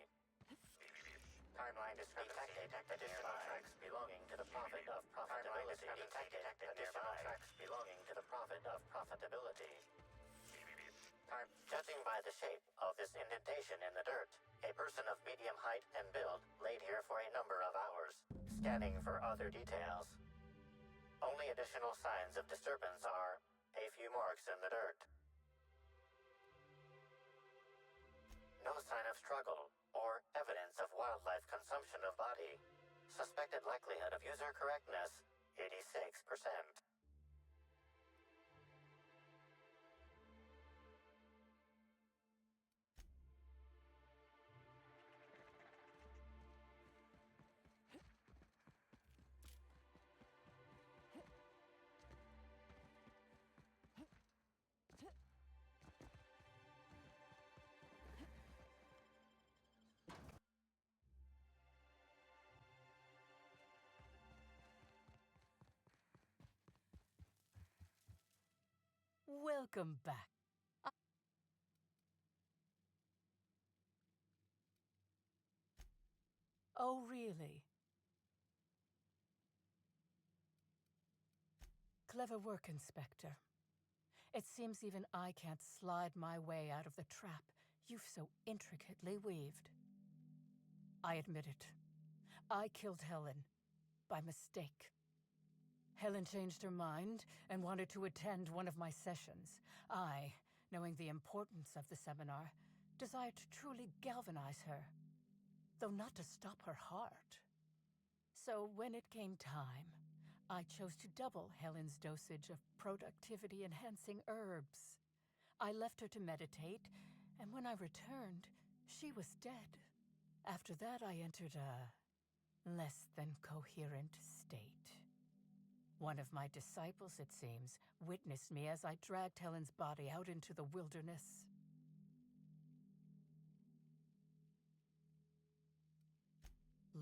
Timeline discrepancy detected additional tracks belonging to the Prophet of Profitability. Detected additional tracks belonging to the Prophet of Profitability. Judging by the shape of this indentation in the dirt, a person of medium height and build laid here for a number of hours. Scanning for other details. Only additional signs of disturbance are a few marks in the dirt. No sign of struggle or evidence of wildlife consumption of body. Suspected likelihood of user correctness, 86%. Welcome back. Oh, really? Clever work, Inspector. It seems even I can't slide my way out of the trap you've so intricately weaved. I admit it. I killed Helen by mistake. Helen changed her mind and wanted to attend one of my sessions. I, knowing the importance of the seminar, desired to truly galvanize her, though not to stop her heart. So when it came time, I chose to double Helen's dosage of productivity-enhancing herbs. I left her to meditate, and when I returned, she was dead. After that, I entered a less than coherent state. One of my disciples, it seems, witnessed me as I dragged Helen's body out into the wilderness.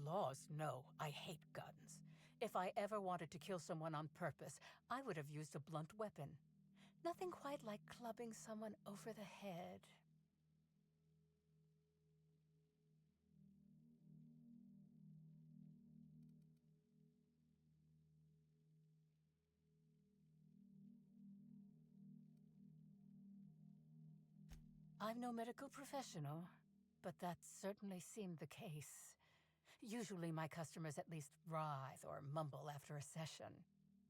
Laws, no. I hate guns. If I ever wanted to kill someone on purpose, I would have used a blunt weapon. Nothing quite like clubbing someone over the head. I'm no medical professional, but that certainly seemed the case. Usually my customers at least writhe or mumble after a session.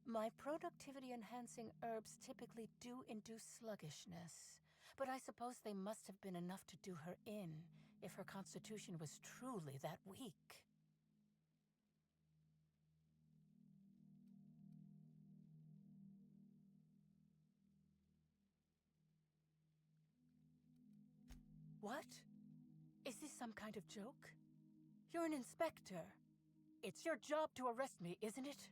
My productivity-enhancing herbs typically do induce sluggishness, but I suppose they must have been enough to do her in if her constitution was truly that weak. What? Is this some kind of joke? You're an inspector. It's your job to arrest me, isn't it?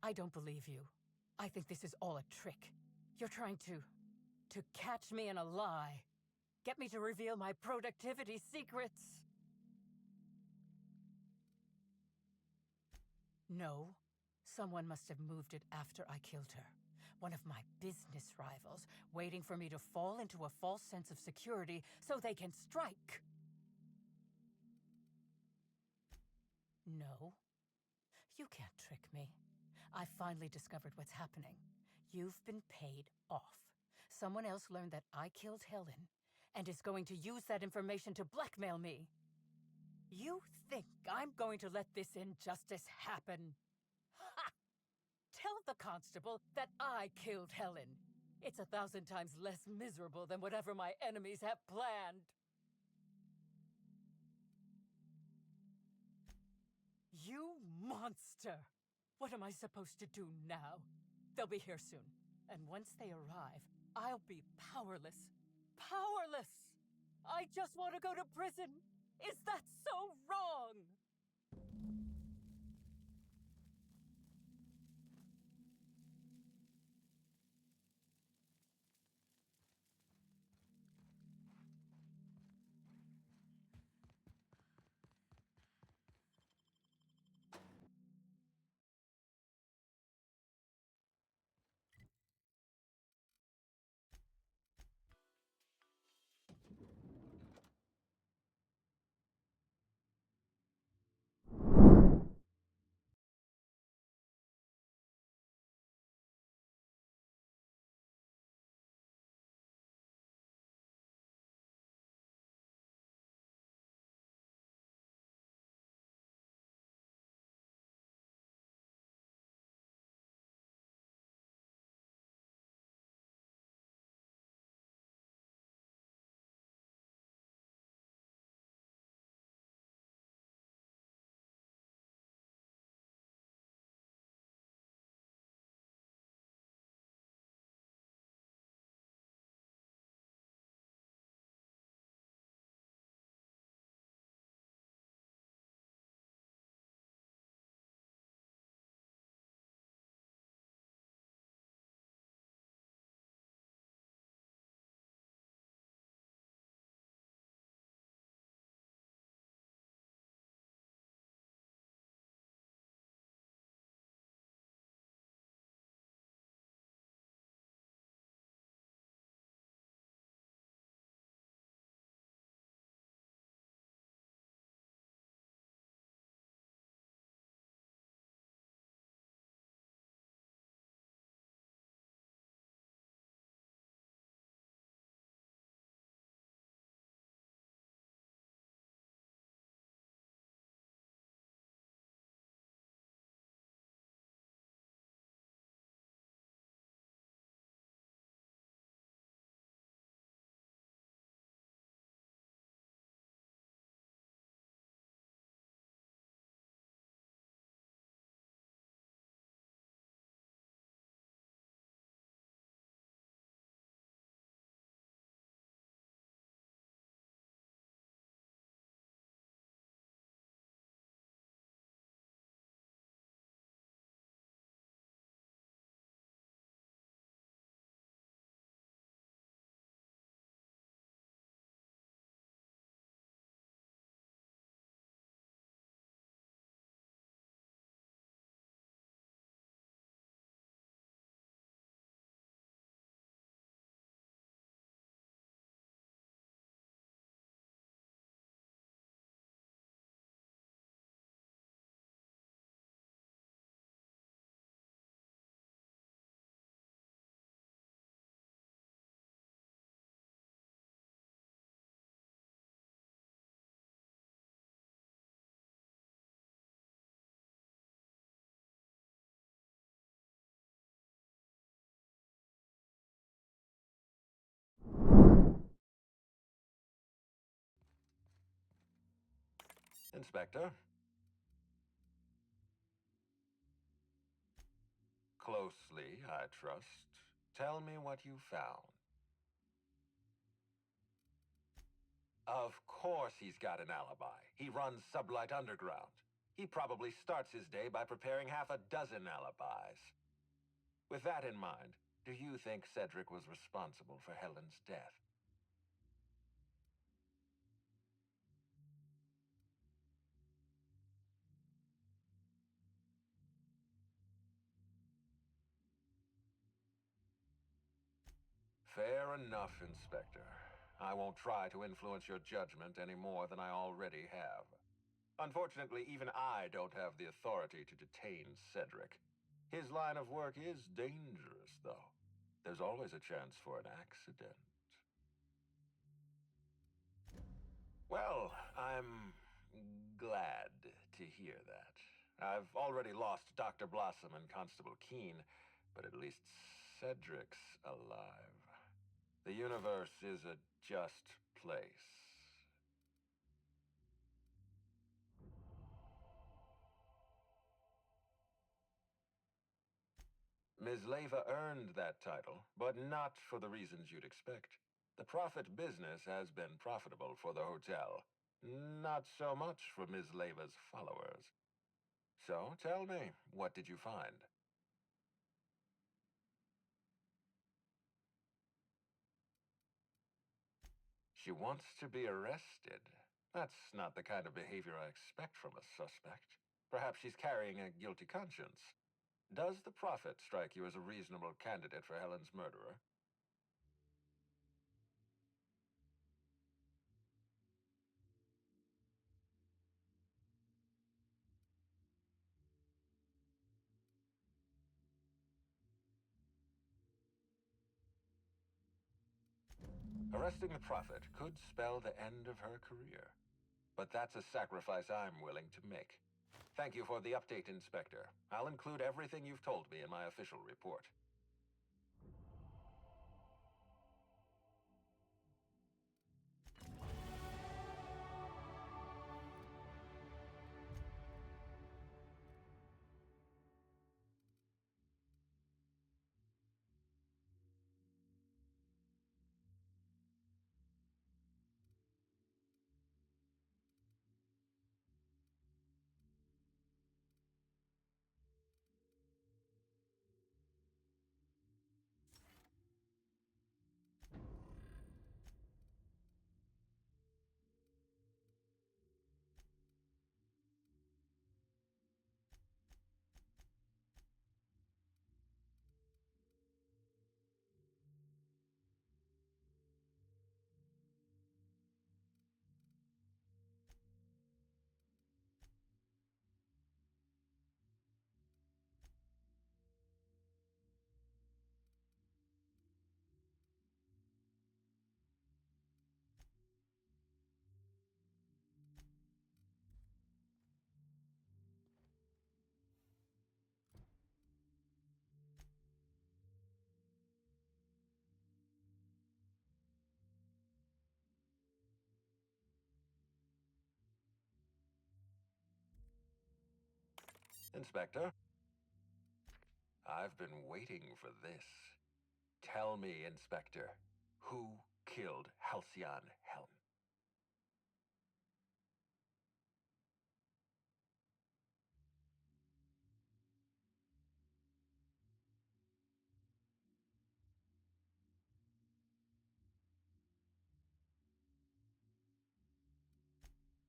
I don't believe you. I think this is all a trick. You're trying to catch me in a lie. Get me to reveal my productivity secrets. No. Someone must have moved it after I killed her. One of my business rivals, waiting for me to fall into a false sense of security so they can strike. No. You can't trick me. I finally discovered what's happening. You've been paid off. Someone else learned that I killed Helen and is going to use that information to blackmail me. You think I'm going to let this injustice happen? Ha! Tell the constable that I killed Helen. It's 1,000 times less miserable than whatever my enemies have planned. monster! What am I supposed to do now? They'll be here soon. And once they arrive, I'll be powerless. Powerless! I just want to go to prison! Is that so wrong? Inspector? Closely, I trust. Tell me what you found. Of course he's got an alibi. He runs Sublight Underground. He probably starts his day by preparing half a dozen alibis. With that in mind, do you think Cedric was responsible for Helen's death? Fair enough, Inspector. I won't try to influence your judgment any more than I already have. Unfortunately, even I don't have the authority to detain Cedric. His line of work is dangerous, though. There's always a chance for an accident. Well, I'm glad to hear that. I've already lost Dr. Blossom and Constable Keene, but at least Cedric's alive. The universe is a just place. Ms. Leva earned that title, but not for the reasons you'd expect. The profit business has been profitable for the hotel. Not so much for Ms. Leva's followers. So, tell me, what did you find? She wants to be arrested. That's not the kind of behavior I expect from a suspect. Perhaps she's carrying a guilty conscience. Does the Prophet strike you as a reasonable candidate for Helen's murderer? Arresting the Prophet could spell the end of her career. But that's a sacrifice I'm willing to make. Thank you for the update, Inspector. I'll include everything you've told me in my official report. Inspector? I've been waiting for this. Tell me, Inspector, who killed Halcyon Helen?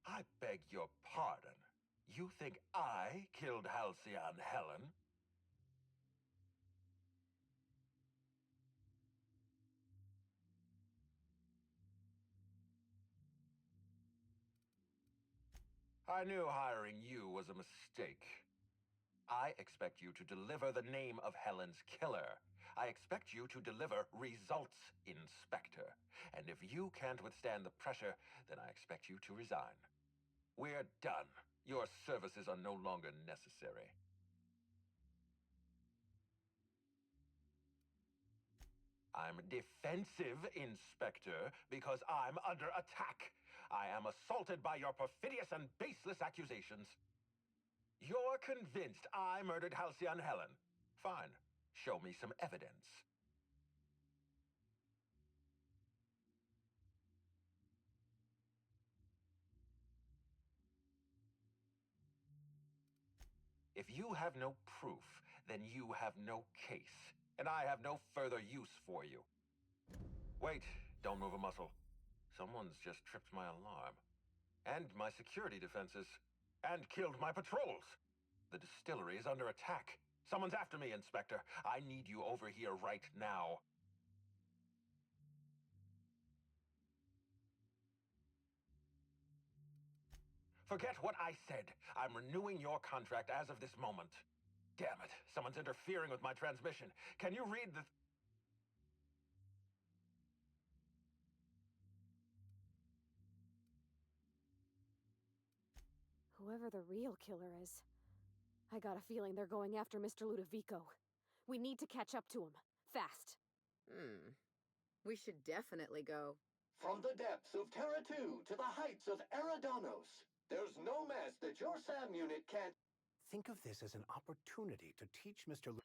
I beg your pardon. You think I killed Halcyon Helen? I knew hiring you was a mistake. I expect you to deliver the name of Helen's killer. I expect you to deliver results, Inspector. And if you can't withstand the pressure, then I expect you to resign. We're done. Your services are no longer necessary. I'm defensive, Inspector, because I'm under attack. I am assaulted by your perfidious and baseless accusations. You're convinced I murdered Halcyon Helen. Fine. Show me some evidence. If you have no proof, then you have no case, and I have no further use for you. Wait, don't move a muscle. Someone's just tripped my alarm. And my security defenses. And killed my patrols. The distillery is under attack. Someone's after me, Inspector. I need you over here right now. Forget what I said. I'm renewing your contract as of this moment. Damn it, someone's interfering with my transmission. Can you read the... Whoever the real killer is, I got a feeling they're going after Mr. Ludovico. We need to catch up to him. Fast. We should definitely go. From the depths of Terra 2 to the heights of Eridanos, there's no mess that your SAM unit can't... Think of this as an opportunity to teach Mr.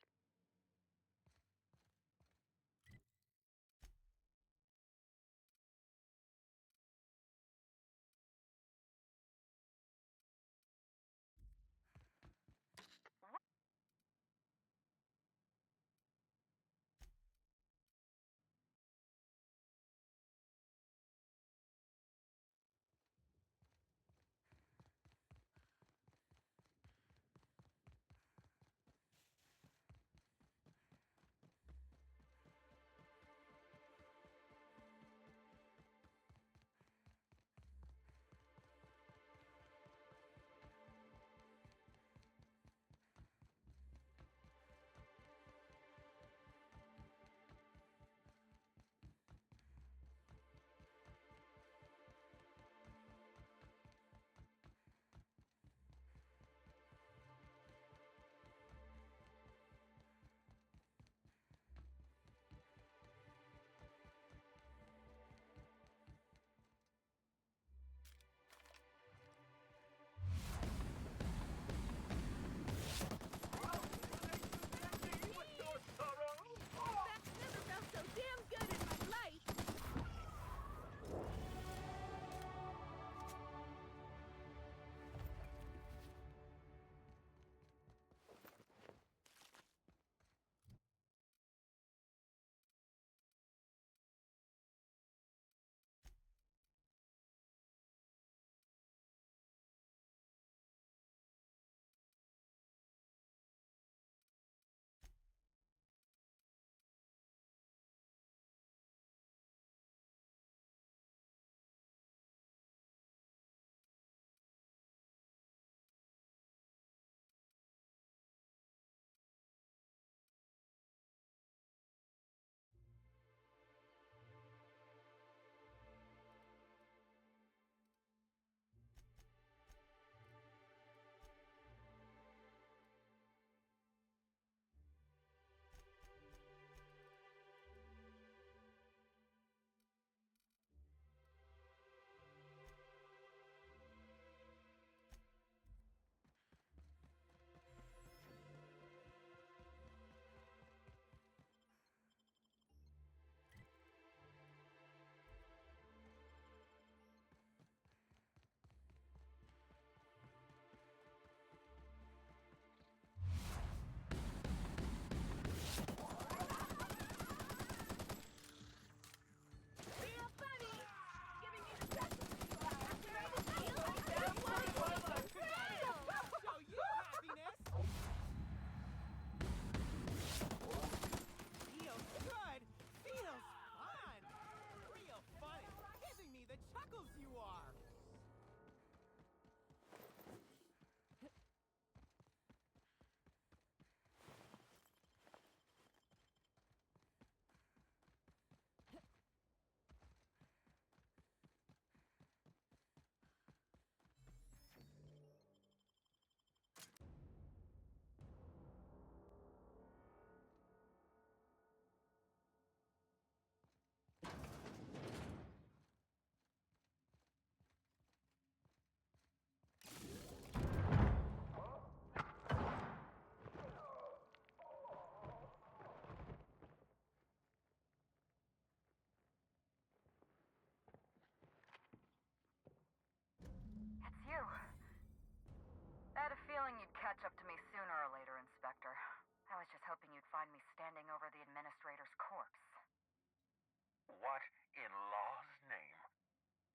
what in law's name?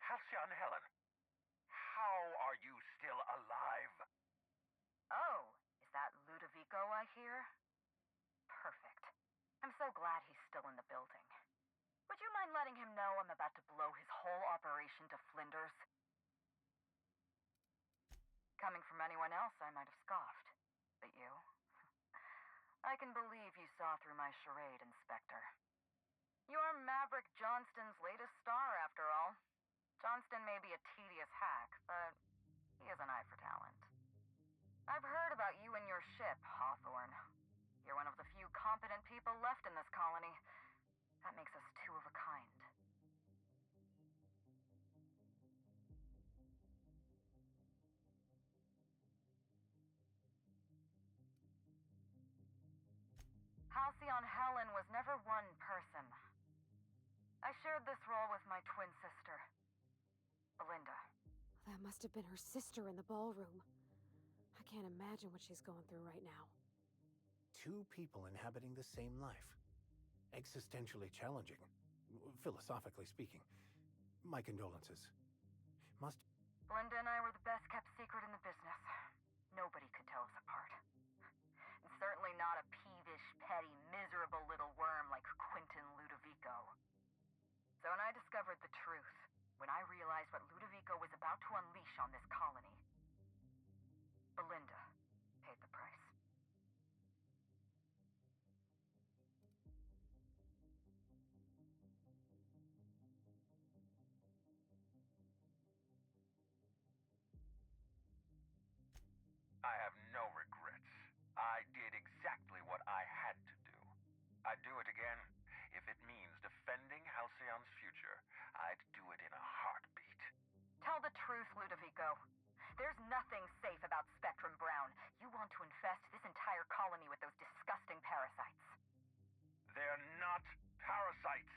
Halcyon Helen, how are you still alive? Oh, is that Ludovico I hear? Perfect. I'm so glad he's still in the building. Would you mind letting him know I'm about to blow his whole operation to flinders? Coming from anyone else, I might have scoffed. But you? I can believe you saw through my charade, Inspector. You're Maverick Johnston's latest star, after all. Johnston may be a tedious hack, but he has an eye for talent. I've heard about you and your ship, Hawthorne. You're one of the few competent people left in this colony. That makes us two of a kind. Halcyon Helen was never one person. I shared this role with my twin sister, Belinda. That must have been her sister in the ballroom. I can't imagine what she's going through right now. Two people inhabiting the same life. Existentially challenging, philosophically speaking. My condolences. Belinda and I were the best kept secret in the business. Nobody could tell us apart. And certainly not a peevish, petty, miserable little worm like Quentin Ludovico. So when I discovered the truth, when I realized what Ludovico was about to unleash on this colony, Belinda paid the price. I have no regrets. I did exactly what I had to do. I'd do it again. If it means defending Halcyon's future, I'd do it in a heartbeat. Tell the truth, Ludovico. There's nothing safe about Spectrum Brown. You want to infest this entire colony with those disgusting parasites. They're not parasites.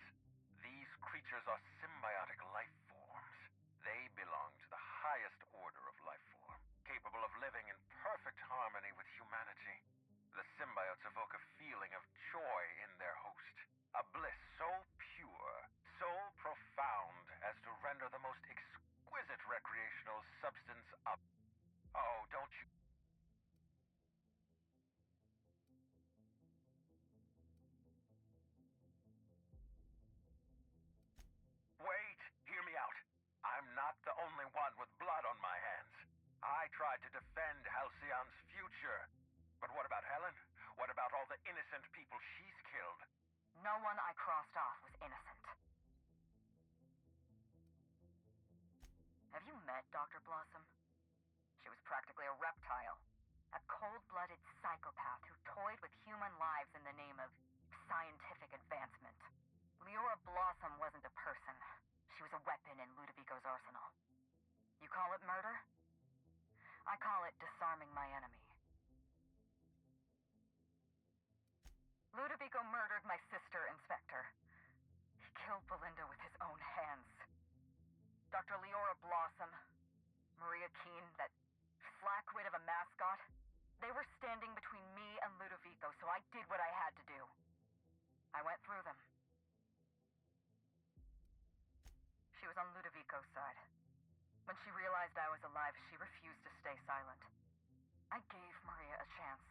These creatures are symbiotic life forms. They belong to the highest order of life form, capable of living in perfect harmony with humanity. The symbiotes evoke a feeling of joy in their host, a bliss so pure, so profound as to render the most exquisite recreational substance up. Oh, don't you... Wait, hear me out. I'm not the only one with blood on my hands. I tried to defend Halcyon's future. But what about Helen? What about all the innocent people she's killed? No one I crossed off was innocent. Have you met Dr. Blossom? She was practically a reptile. A cold-blooded psychopath who toyed with human lives in the name of scientific advancement. Leora Blossom wasn't a person. She was a weapon in Ludovico's arsenal. You call it murder? I call it disarming my enemy. Ludovico murdered my sister, Inspector. He killed Belinda with his own hands. Dr. Leora Blossom, Maria Keene, that flackwit of a mascot, they were standing between me and Ludovico, so I did what I had to do. I went through them. She was on Ludovico's side. When she realized I was alive, she refused to stay silent. I gave Maria a chance.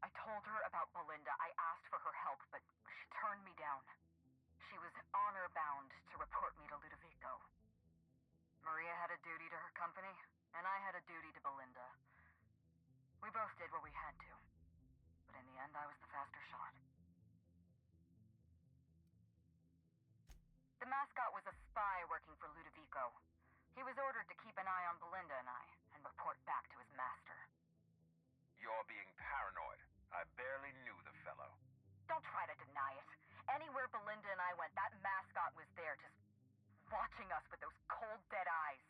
I told her about Belinda. I asked for her help, but she turned me down. She was honor-bound to report me to Ludovico. Maria had a duty to her company, and I had a duty to Belinda. We both did what we had to. But in the end, I was the faster shot. The mascot was a spy working for Ludovico. He was ordered to keep an eye on Belinda and I, and report back to his master. You're being paranoid. I barely knew the fellow. Don't try to deny it. Anywhere Belinda and I went, that mascot was there, just watching us with those cold, dead eyes.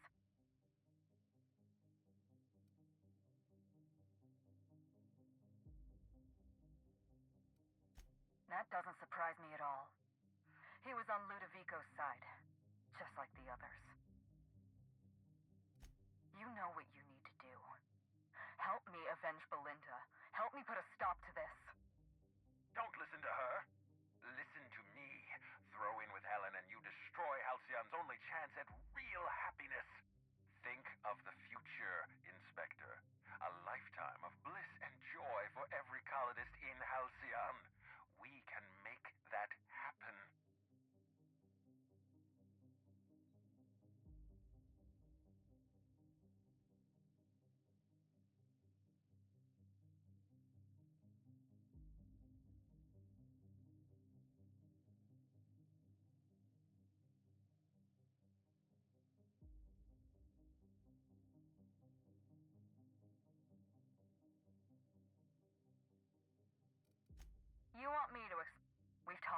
That doesn't surprise me at all. He was on Ludovico's side, just like the others. You know what you need to do. Help me avenge Belinda. Help me put a stop to this. Don't listen to her. Listen to me. Throw in with Helen and you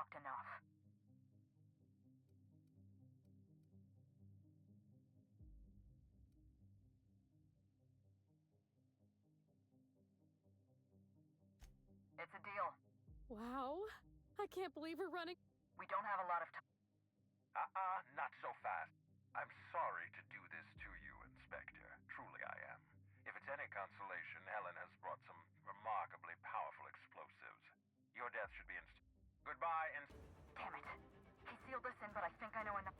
stopped enough. It's a deal. Wow. I can't believe we're running. We don't have a lot of time. Not so fast. I'm sorry to do this to you, Inspector. Truly I am. If it's any consolation, Helen has brought some remarkably powerful explosives. Your death should be Goodbye, Damn it. He sealed us in, but I think I know enough.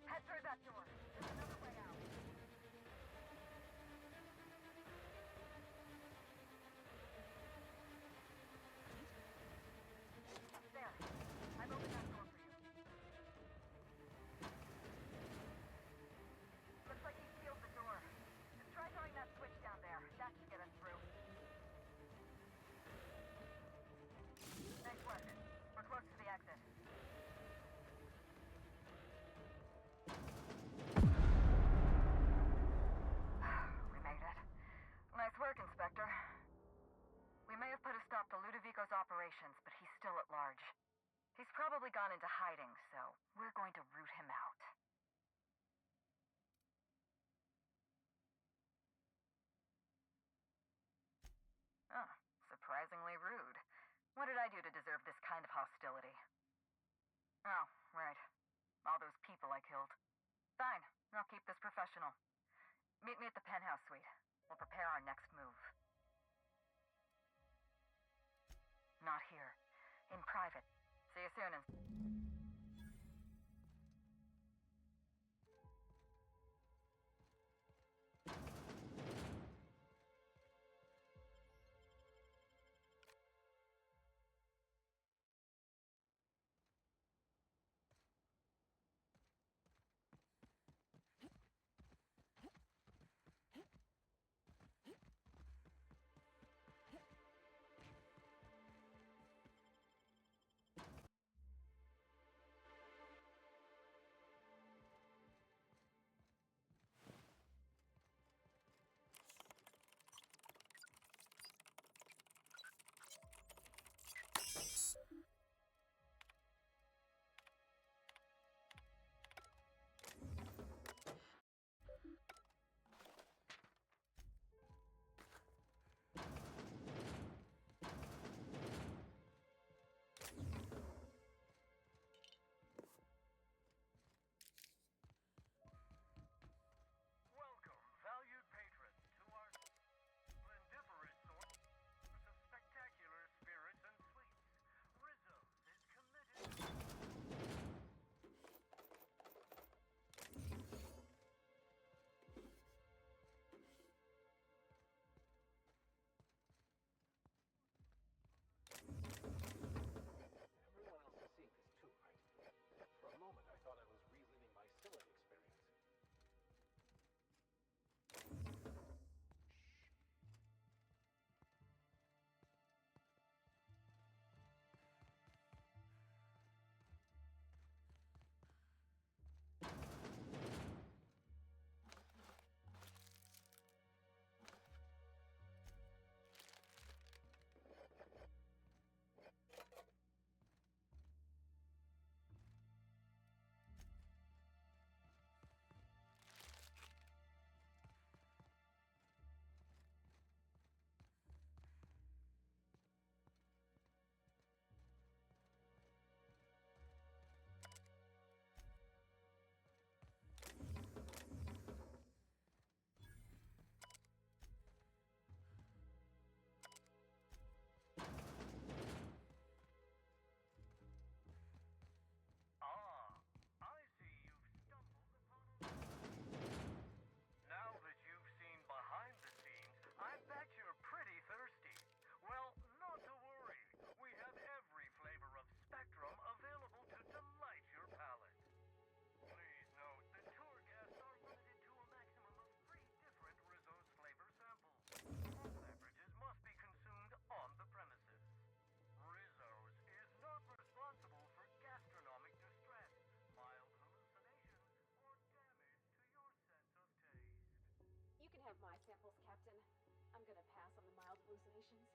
Head through that door. There's another way out. There. I've opened that door for you. Looks like he sealed the door. Just try throwing that switch down there. That should get us through. Nice work. We're close to the exit. We made it. Nice work, Inspector. We may have put a stop to Ludovico's operations, but he's still at large. He's probably gone into hiding, so we're going to root him out. Oh, surprisingly rude. What did I do to deserve this kind of hostility? Oh, right. All those people I killed. Fine, I'll keep this professional. Meet me at the penthouse suite. We'll prepare our next move. Not here. In private. See you soon, my samples, Captain. I'm gonna pass on the mild hallucinations.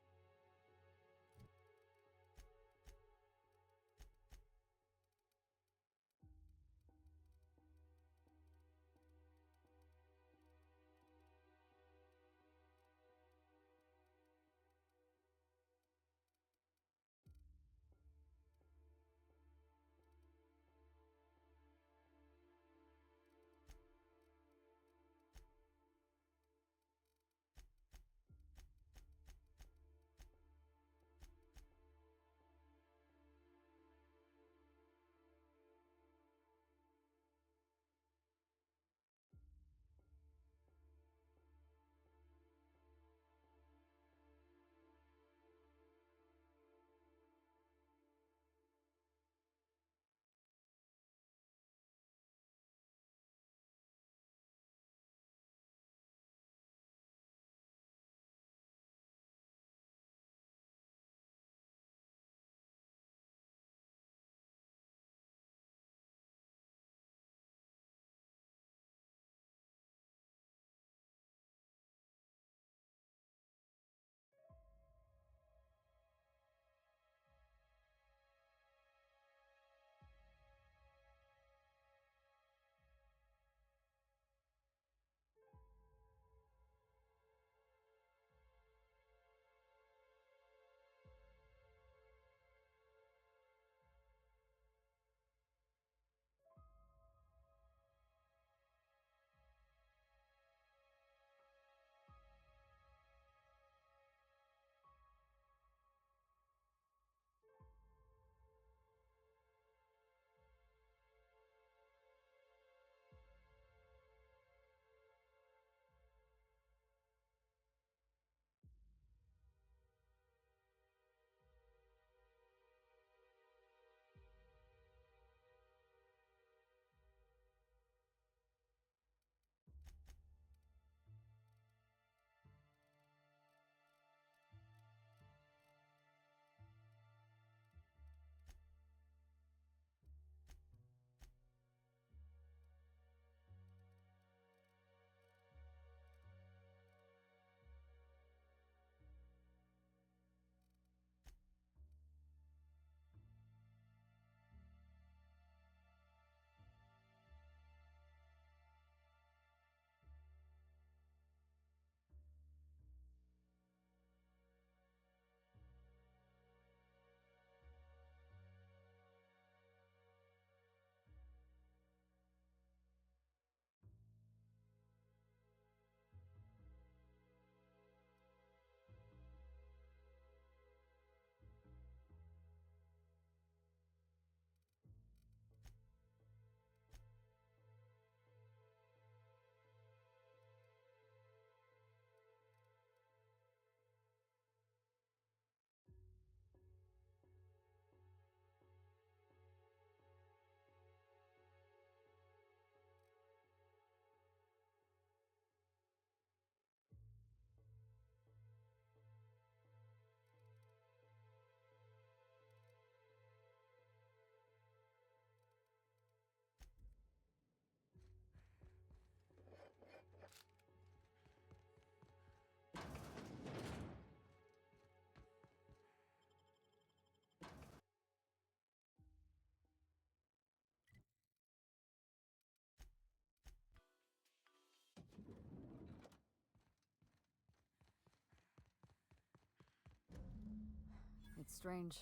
It's strange.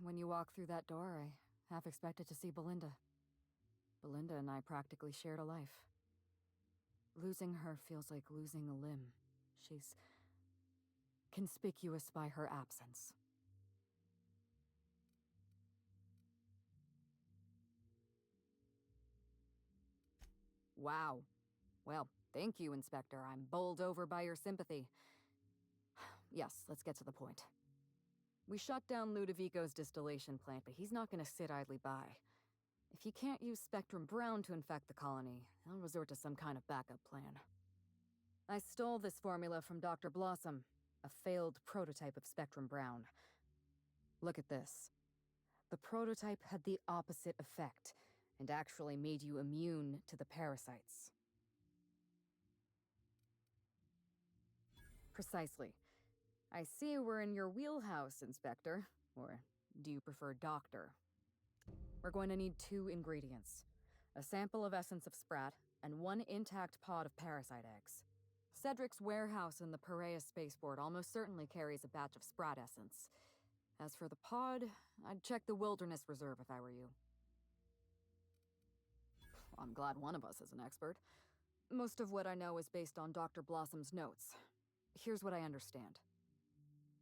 When you walk through that door, I half expected to see Belinda. Belinda and I practically shared a life. Losing her feels like losing a limb. She's conspicuous by her absence. Wow. Well, thank you, Inspector. I'm bowled over by your sympathy. Yes, let's get to the point. We shut down Ludovico's distillation plant, but he's not gonna sit idly by. If he can't use Spectrum Brown to infect the colony, he'll resort to some kind of backup plan. I stole this formula from Dr. Blossom, a failed prototype of Spectrum Brown. Look at this. The prototype had the opposite effect, and actually made you immune to the parasites. Precisely. I see we're in your wheelhouse, Inspector. Or do you prefer Doctor? We're going to need 2 ingredients. A sample of essence of Sprat, and 1 intact pod of parasite eggs. Cedric's warehouse in the Perea spaceport almost certainly carries a batch of Sprat essence. As for the pod, I'd check the Wilderness Reserve if I were you. I'm glad one of us is an expert. Most of what I know is based on Dr. Blossom's notes. Here's what I understand.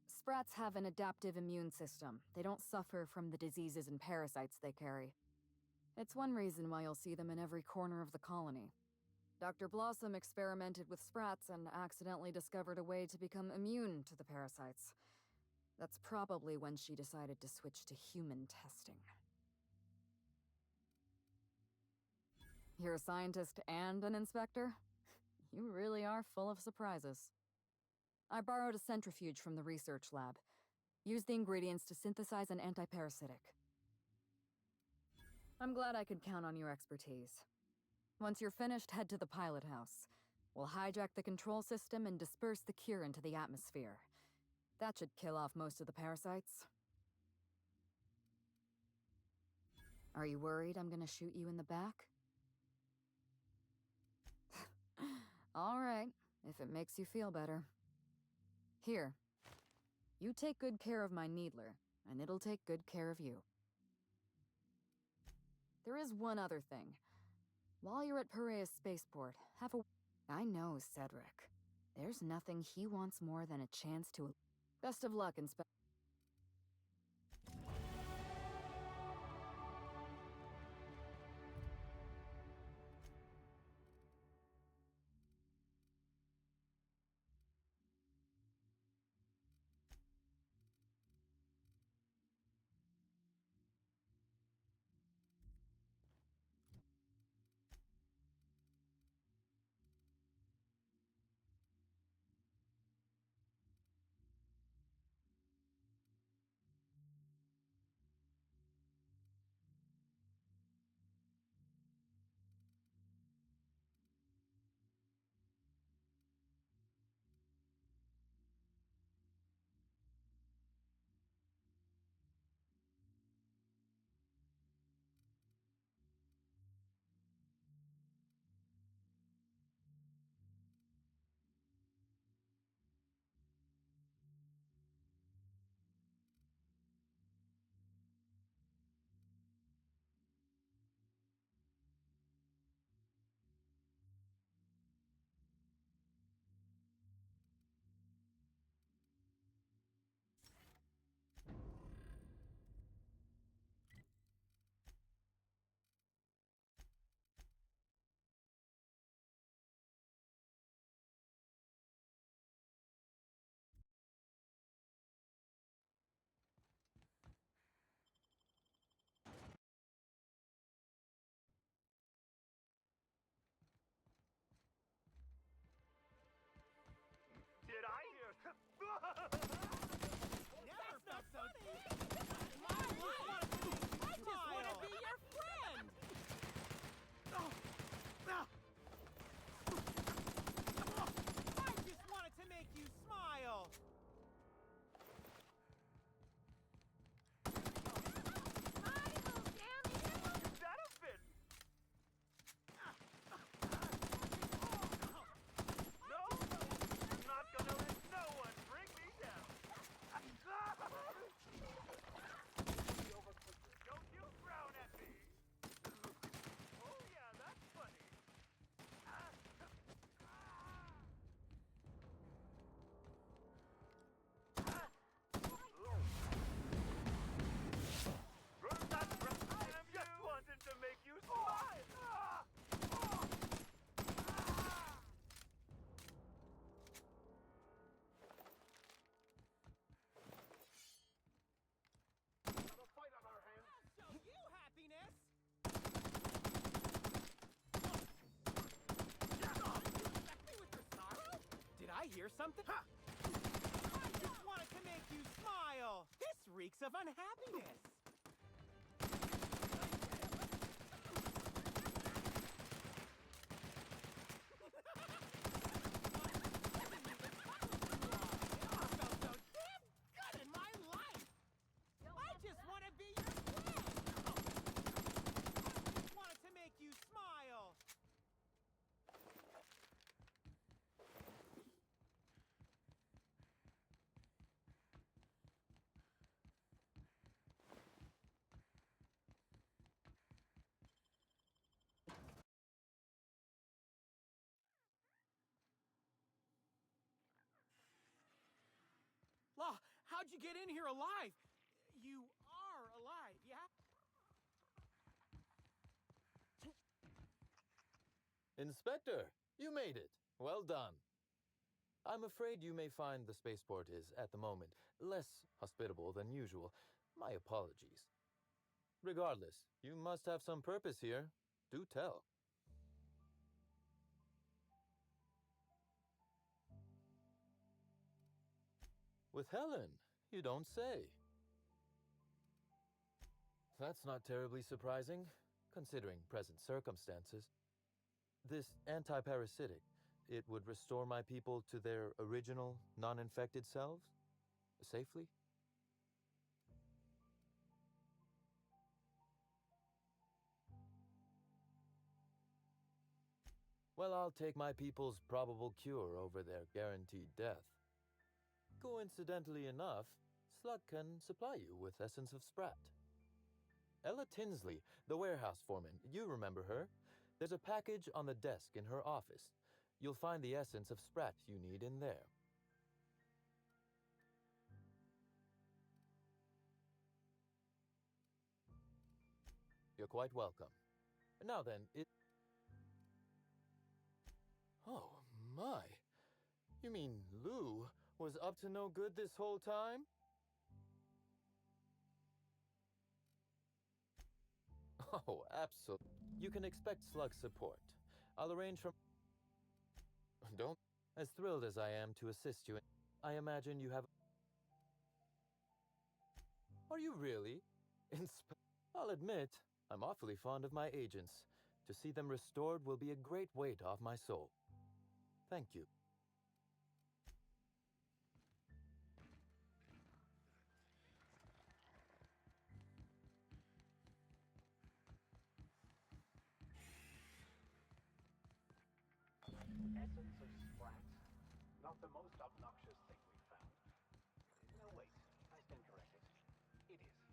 Sprats have an adaptive immune system. They don't suffer from the diseases and parasites they carry. It's one reason why you'll see them in every corner of the colony. Dr. Blossom experimented with Sprats and accidentally discovered a way to become immune to the parasites. That's probably when she decided to switch to human testing. You're a scientist and an inspector? You really are full of surprises. I borrowed a centrifuge from the research lab. Used the ingredients to synthesize an antiparasitic. I'm glad I could count on your expertise. Once you're finished, head to the pilot house. We'll hijack the control system and disperse the cure into the atmosphere. That should kill off most of the parasites. Are you worried I'm gonna shoot you in the back? All right, if it makes you feel better. Here, you take good care of my Needler, and it'll take good care of you. There is one other thing. While you're at Perea's spaceport, I know Cedric. There's nothing he wants more than a chance to... Best of luck, Inspector. Did I hear? Never felt so I just want to be your friend. I just wanted to make you smile. Smile, damn you! Is that a fit? No, I'm not gonna let no one bring me down. Don't you frown at me. Oh yeah, that's funny. I'm just wanting to make you smile. A fight on our hands. I'll show you happiness. You left me with your sorrow? Did I hear something? I just wanted to make you smile. This reeks of unhappiness. How'd you get in here alive? You are alive, yeah? Inspector, you made it. Well done. I'm afraid you may find the spaceport is, at the moment, less hospitable than usual. My apologies. Regardless, you must have some purpose here. Do tell. With Helen, you don't say. That's not terribly surprising, considering present circumstances. This anti-parasitic, it would restore my people to their original, non-infected selves? Safely? Well, I'll take my people's probable cure over their guaranteed death. Coincidentally enough, Slug can supply you with Essence of Sprat. Ella Tinsley, the warehouse foreman, you remember her? There's a package on the desk in her office. You'll find the Essence of Sprat you need in there. You're quite welcome. Now then, Oh, my. You mean Lou was up to no good this whole time? Oh, absolutely. You can expect Slug support. I'll arrange for... Don't... As thrilled as I am to assist you, I imagine you have... Are you really? I'll admit, I'm awfully fond of my agents. To see them restored will be a great weight off my soul. Thank you. Essence of Sprat. Not the most obnoxious thing we've found. No, wait. I stand corrected. It is.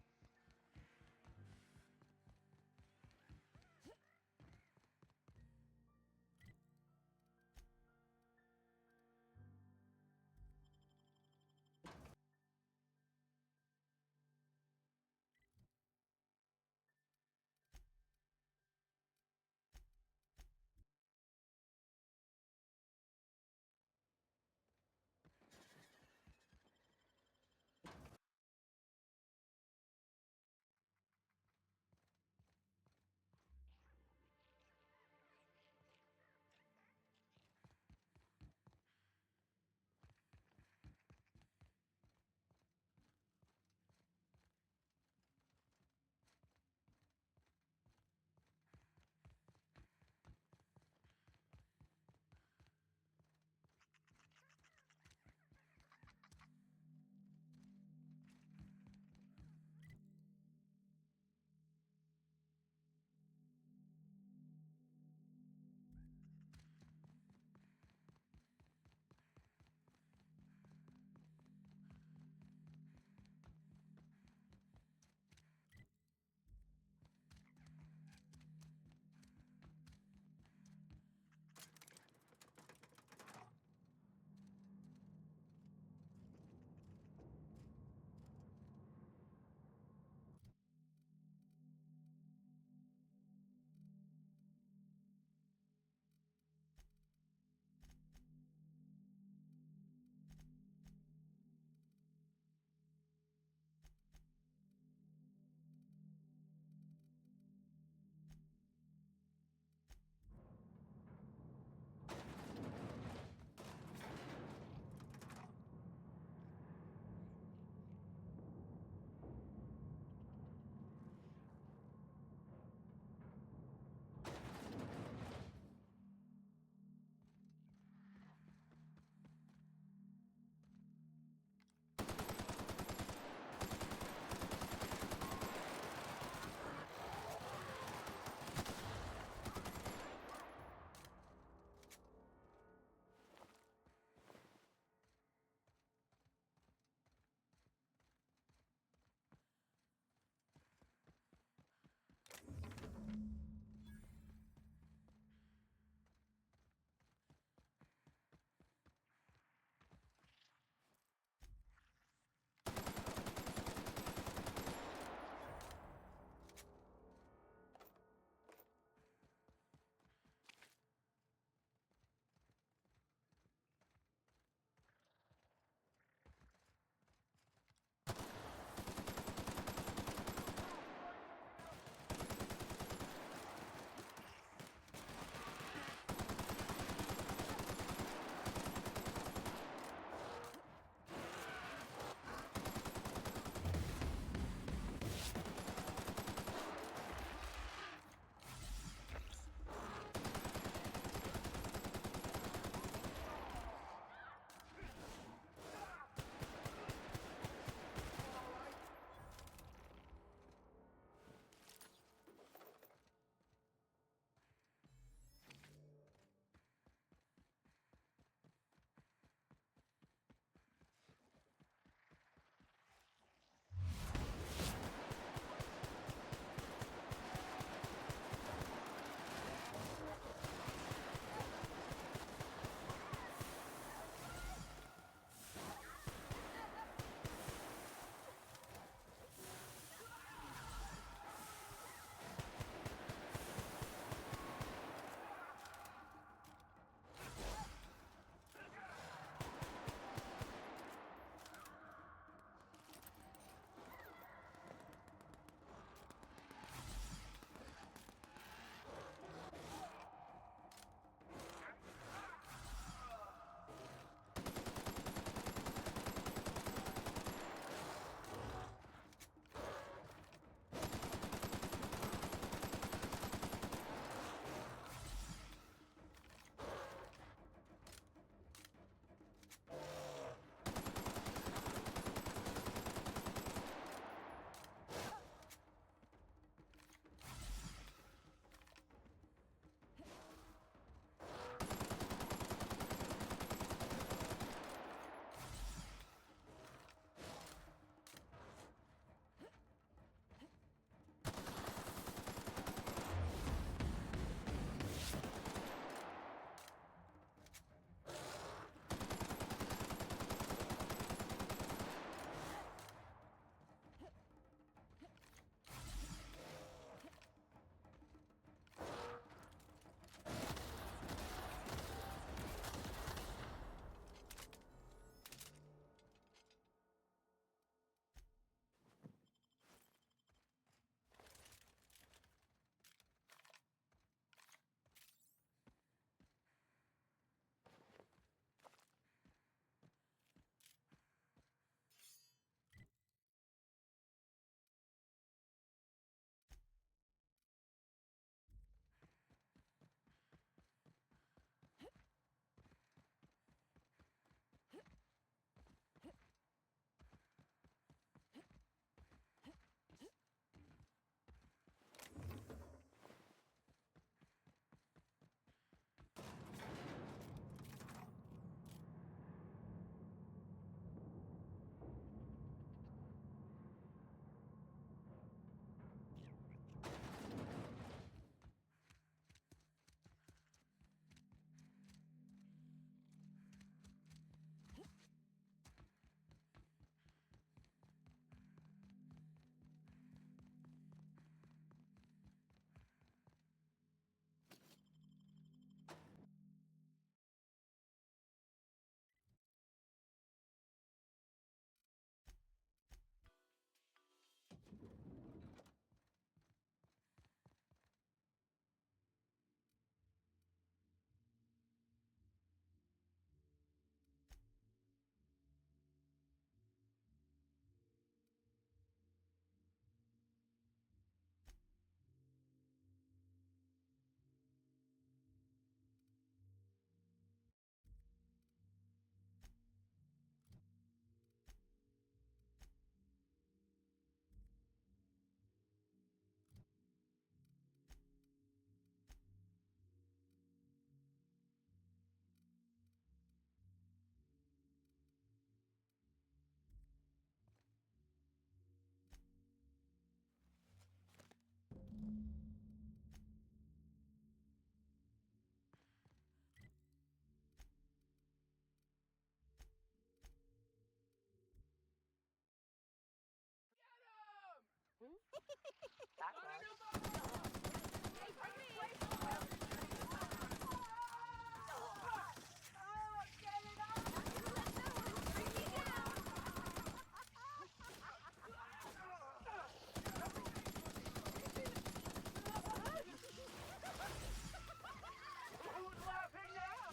Who's laughing now?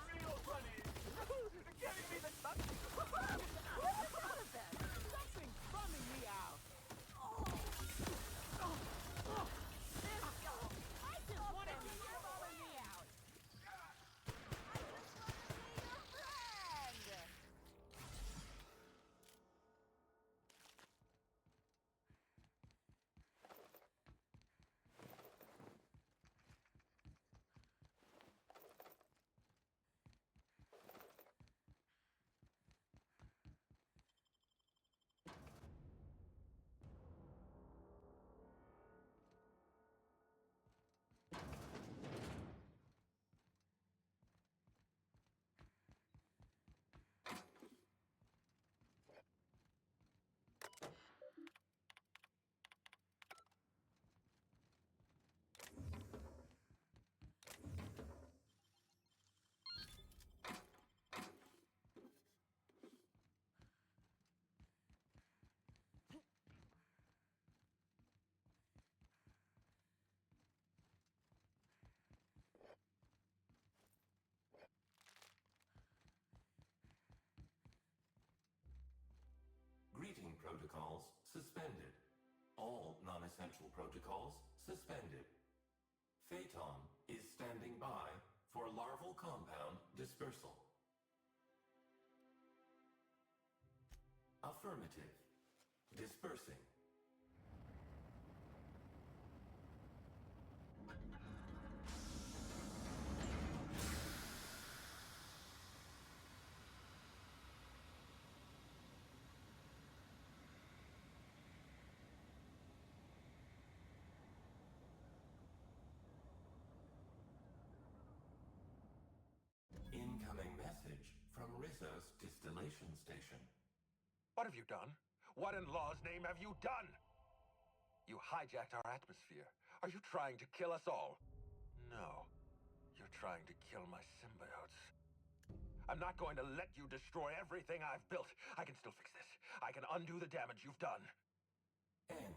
Real funny. Getting me the something. Something's bumming me out. I just want to see you bumming me out. Greeting protocols suspended. All non-essential protocols suspended. Phaeton is standing by for larval compound dispersal. Affirmative. Dispersing. Incoming message from Rizzo's distillation station. What have you done? What in law's name have you done? You hijacked our atmosphere. Are you trying to kill us all? No. You're trying to kill my symbiotes. I'm not going to let you destroy everything I've built. I can still fix this. I can undo the damage you've done. End.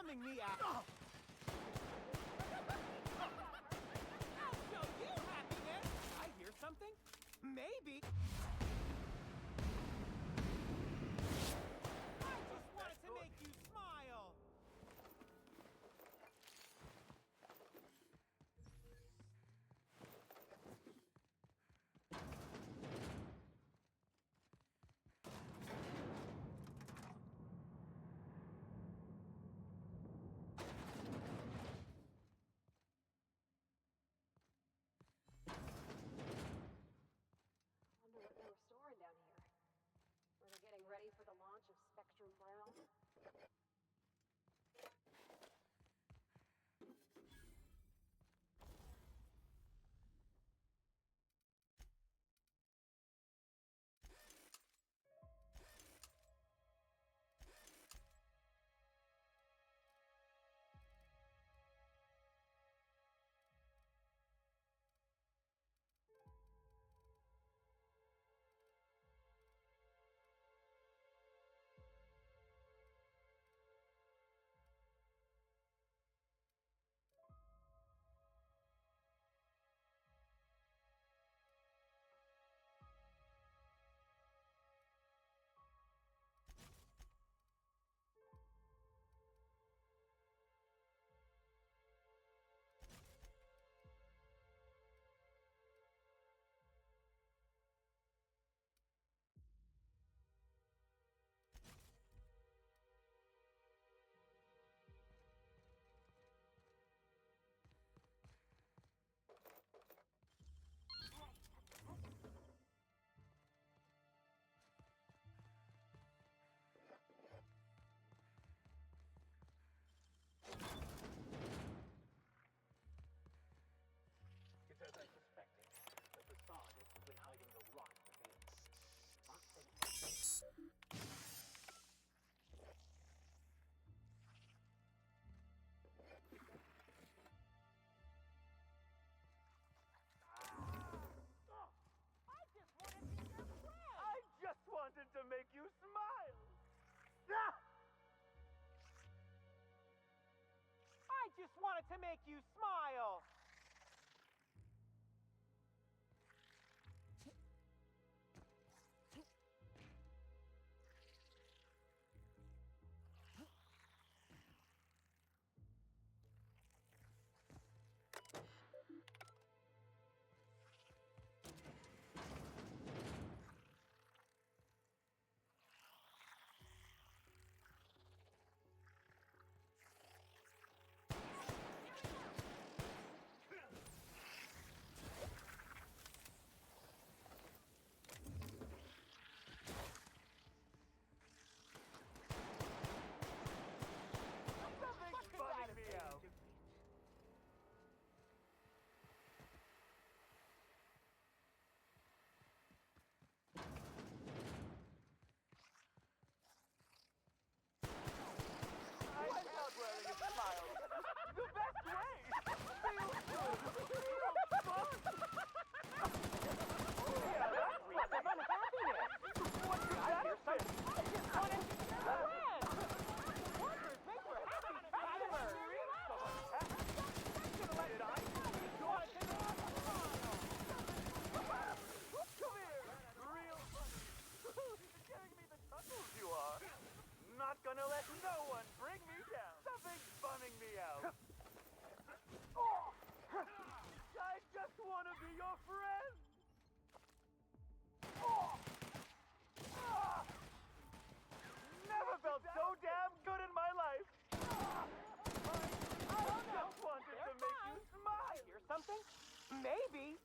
bumming me out. I'll show you happiness. I hear something? Maybe. I just wanted to make you smile. Wonder what they were storing down here. Were they getting ready for the launch of Spectrum Brown? It's as I suspected. The facade has been hiding the rock within. I just wanted to make you smile. Ah! I just wanted to make you smile. Something's bumming me out. I'm not wearing a smile. The best way. Feels good. Feels fun. Yeah, that's reason of unhappiness. What's your benefit? I just wanted to be your friend. Wonders make for happy travelers. Did I? You want to take off a smile? Come here. Real funny. You're giving me the chuckles, you are. Not gonna let no one bring me down. Something's bumming me out. I just want to be your friend. Never felt so damn good in my life. I just wanted to make you smile. Hear something? Maybe.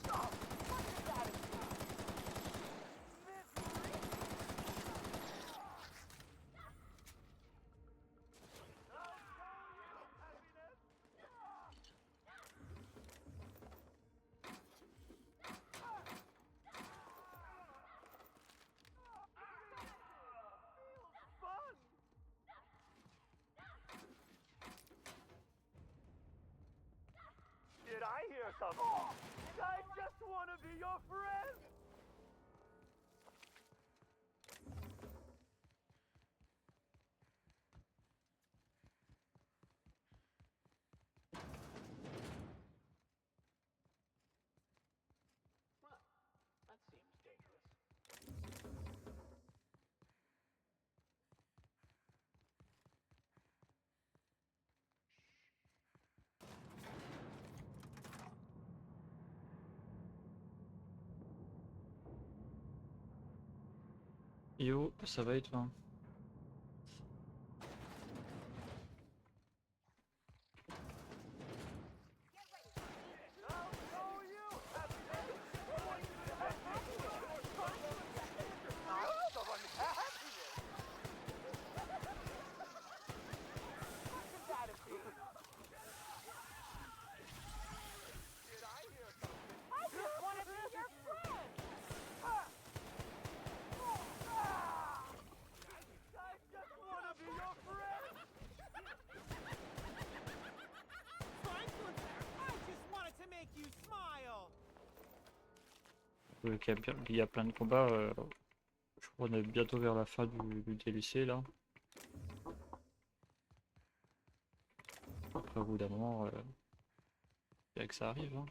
What is that? Did I hear something? I just want to be your friend. Yo, ça va et toi? Il y a plein de combats. Je crois qu'on est bientôt vers la fin du DLC là. Après, au bout d'un moment, il y a que ça arrive. Hein.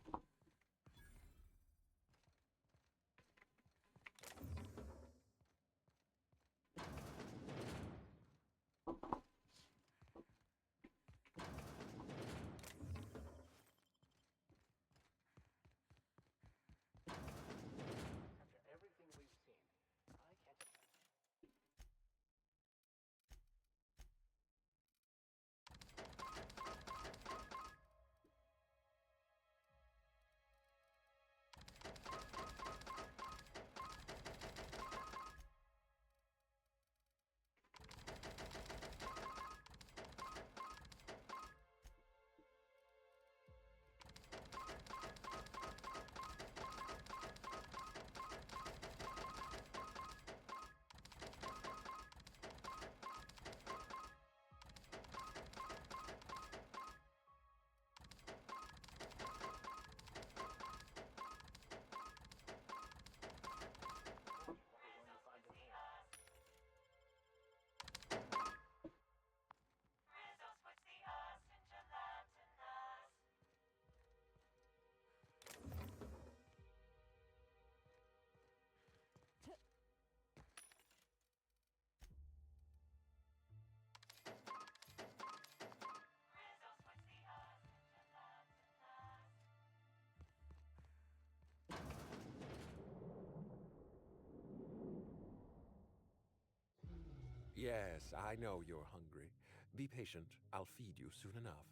Yes, I know you're hungry. Be patient. I'll feed you soon enough.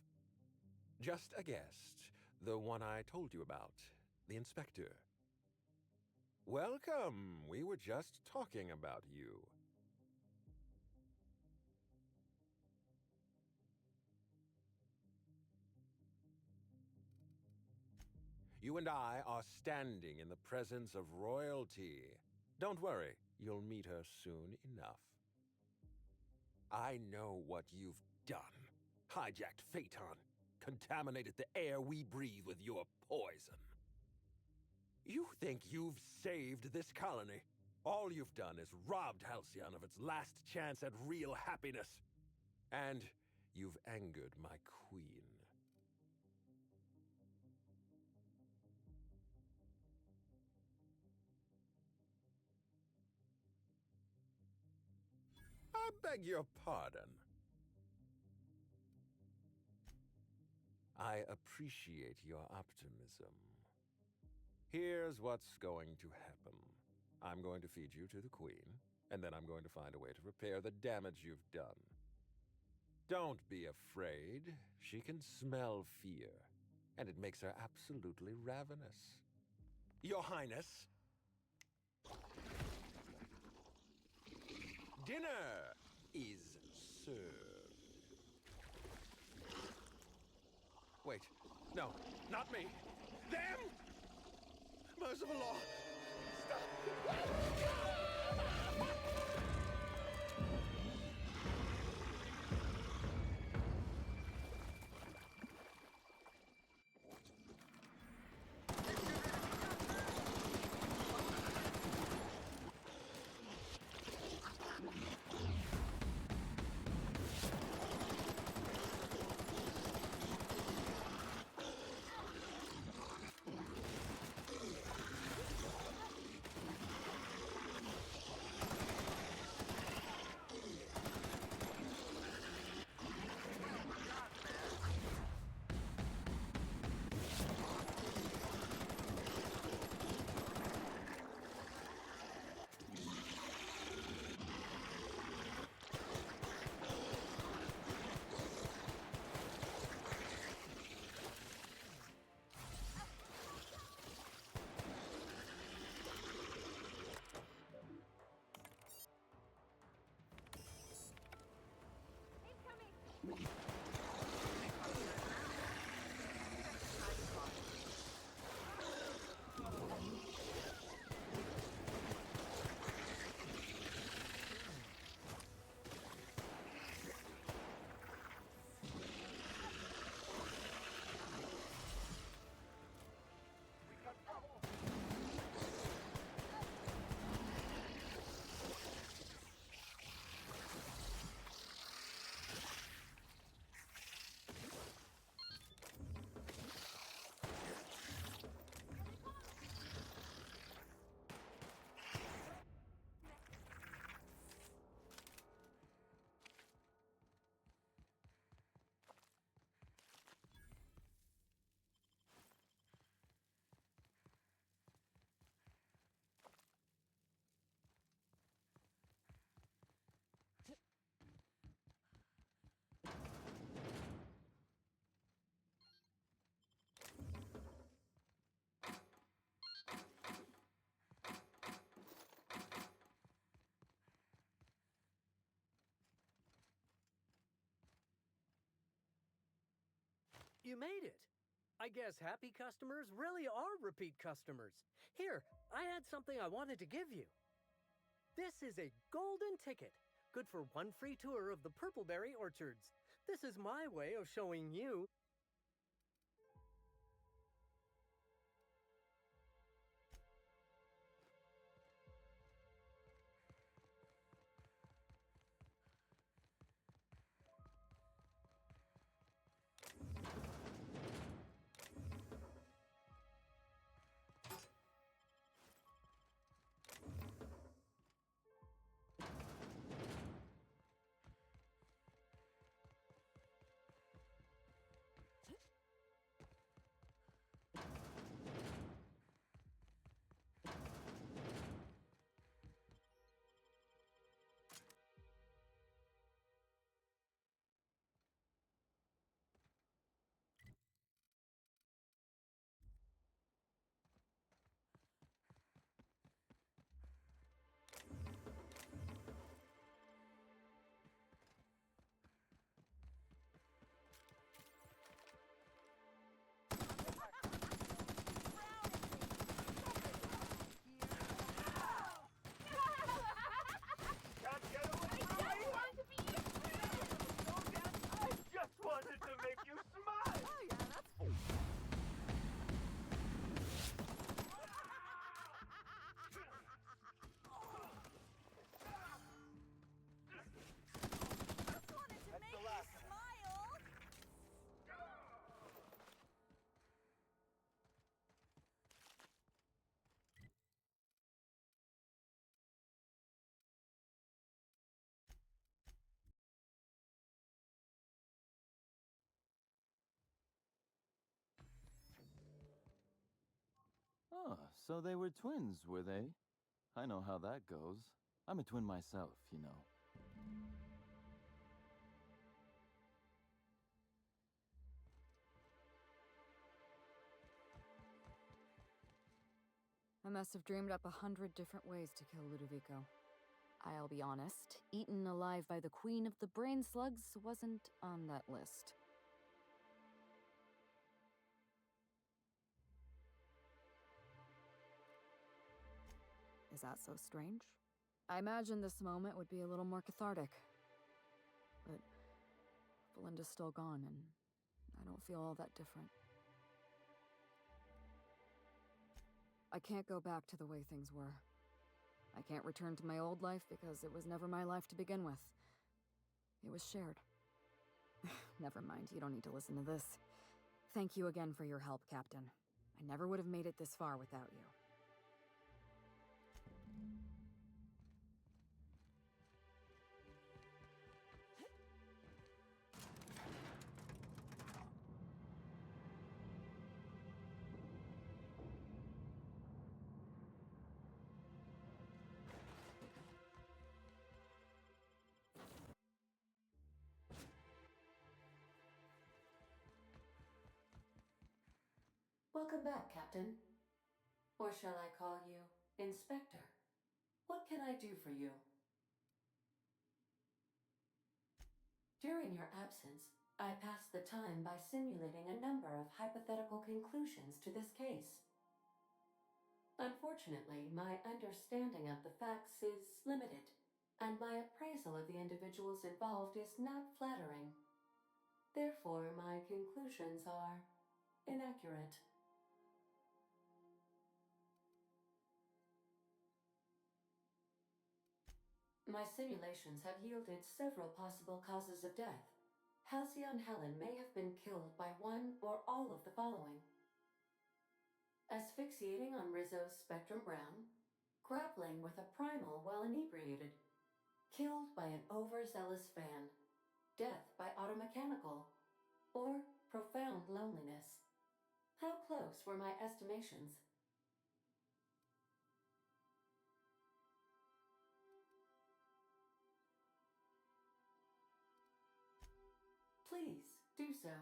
Just a guest. The one I told you about. The inspector. Welcome. We were just talking about you. You and I are standing in the presence of royalty. Don't worry. You'll meet her soon enough. I know what you've done. Hijacked Phaeton. Contaminated the air we breathe with your poison. You think you've saved this colony. All you've done is robbed Halcyon of its last chance at real happiness. And you've angered my queen. I beg your pardon. I appreciate your optimism. Here's what's going to happen. I'm going to feed you to the Queen, and then I'm going to find a way to repair the damage you've done. Don't be afraid. She can smell fear, and it makes her absolutely ravenous. Your Highness, dinner is served. Wait, no, not me. Them! Merciful Law, stop! You made it. I guess happy customers really are repeat customers. Here, I had something I wanted to give you. This is a golden ticket, good for one free tour of the Purpleberry Orchards. This is my way of showing you. Oh, so they were twins, were they? I know how that goes. I'm a twin myself, you know. I must have dreamed up 100 different ways to kill Ludovico. I'll be honest, eaten alive by the Queen of the Brain Slugs wasn't on that list. Is that so strange? I imagine this moment would be a little more cathartic. But Belinda's still gone, and I don't feel all that different. I can't go back to the way things were. I can't return to my old life because it was never my life to begin with. It was shared. Never mind, you don't need to listen to this. Thank you again for your help, Captain. I never would have made it this far without you. Welcome back, Captain. Or shall I call you Inspector? What can I do for you? During your absence, I passed the time by simulating a number of hypothetical conclusions to this case. Unfortunately, my understanding of the facts is limited, and my appraisal of the individuals involved is not flattering. Therefore, my conclusions are inaccurate. My simulations have yielded several possible causes of death. Halcyon Helen may have been killed by one or all of the following: asphyxiating on Rizzo's Spectrum Brown, grappling with a primal while inebriated, killed by an overzealous fan, death by automechanical, or profound loneliness. How close were my estimations? Please, do so.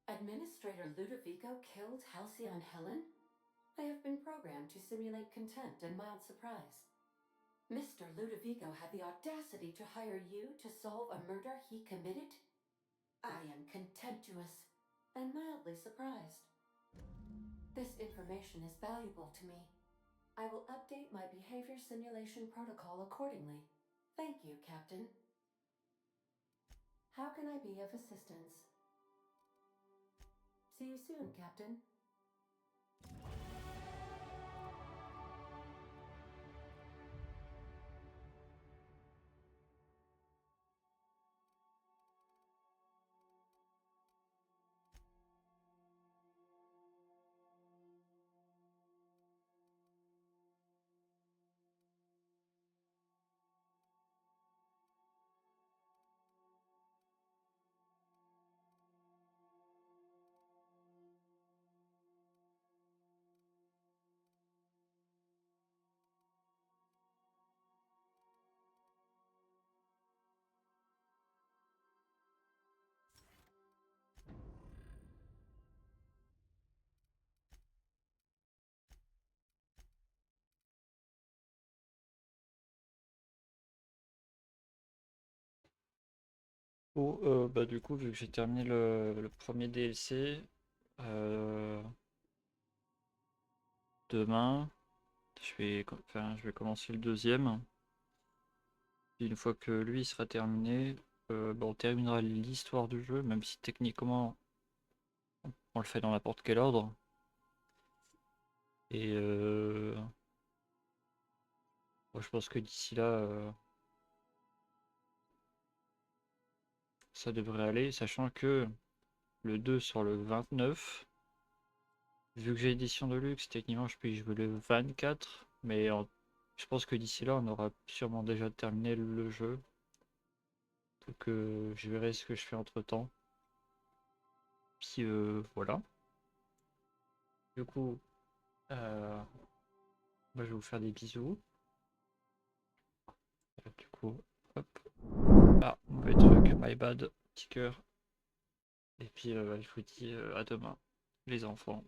Administrator Ludovico killed Halcyon Helen? I have been programmed to simulate contempt and mild surprise. Mr. Ludovico had the audacity to hire you to solve a murder he committed? I am contemptuous and mildly surprised. This information is valuable to me. I will update my behavior simulation protocol accordingly. Thank you, Captain. How can I be of assistance? See you soon, Captain. Bon, bah du coup, vu que j'ai terminé le premier DLC, demain, je vais commencer le deuxième. Et une fois que lui sera terminé, bah, on terminera l'histoire du jeu, même si techniquement on le fait dans n'importe quel ordre. Et moi, je pense que d'ici là, ça devrait aller, sachant que le 2 sort le 29. Vu que j'ai édition de luxe, techniquement je peux y jouer le 24, mais je pense que d'ici là on aura sûrement déjà terminé le jeu. Donc je verrai ce que je fais entre temps. Puis voilà. Du coup, moi, je vais vous faire des bisous. Du coup, hop. Ah, mauvais truc, my bad, petit cœur. Et puis je vous dis à demain, les enfants.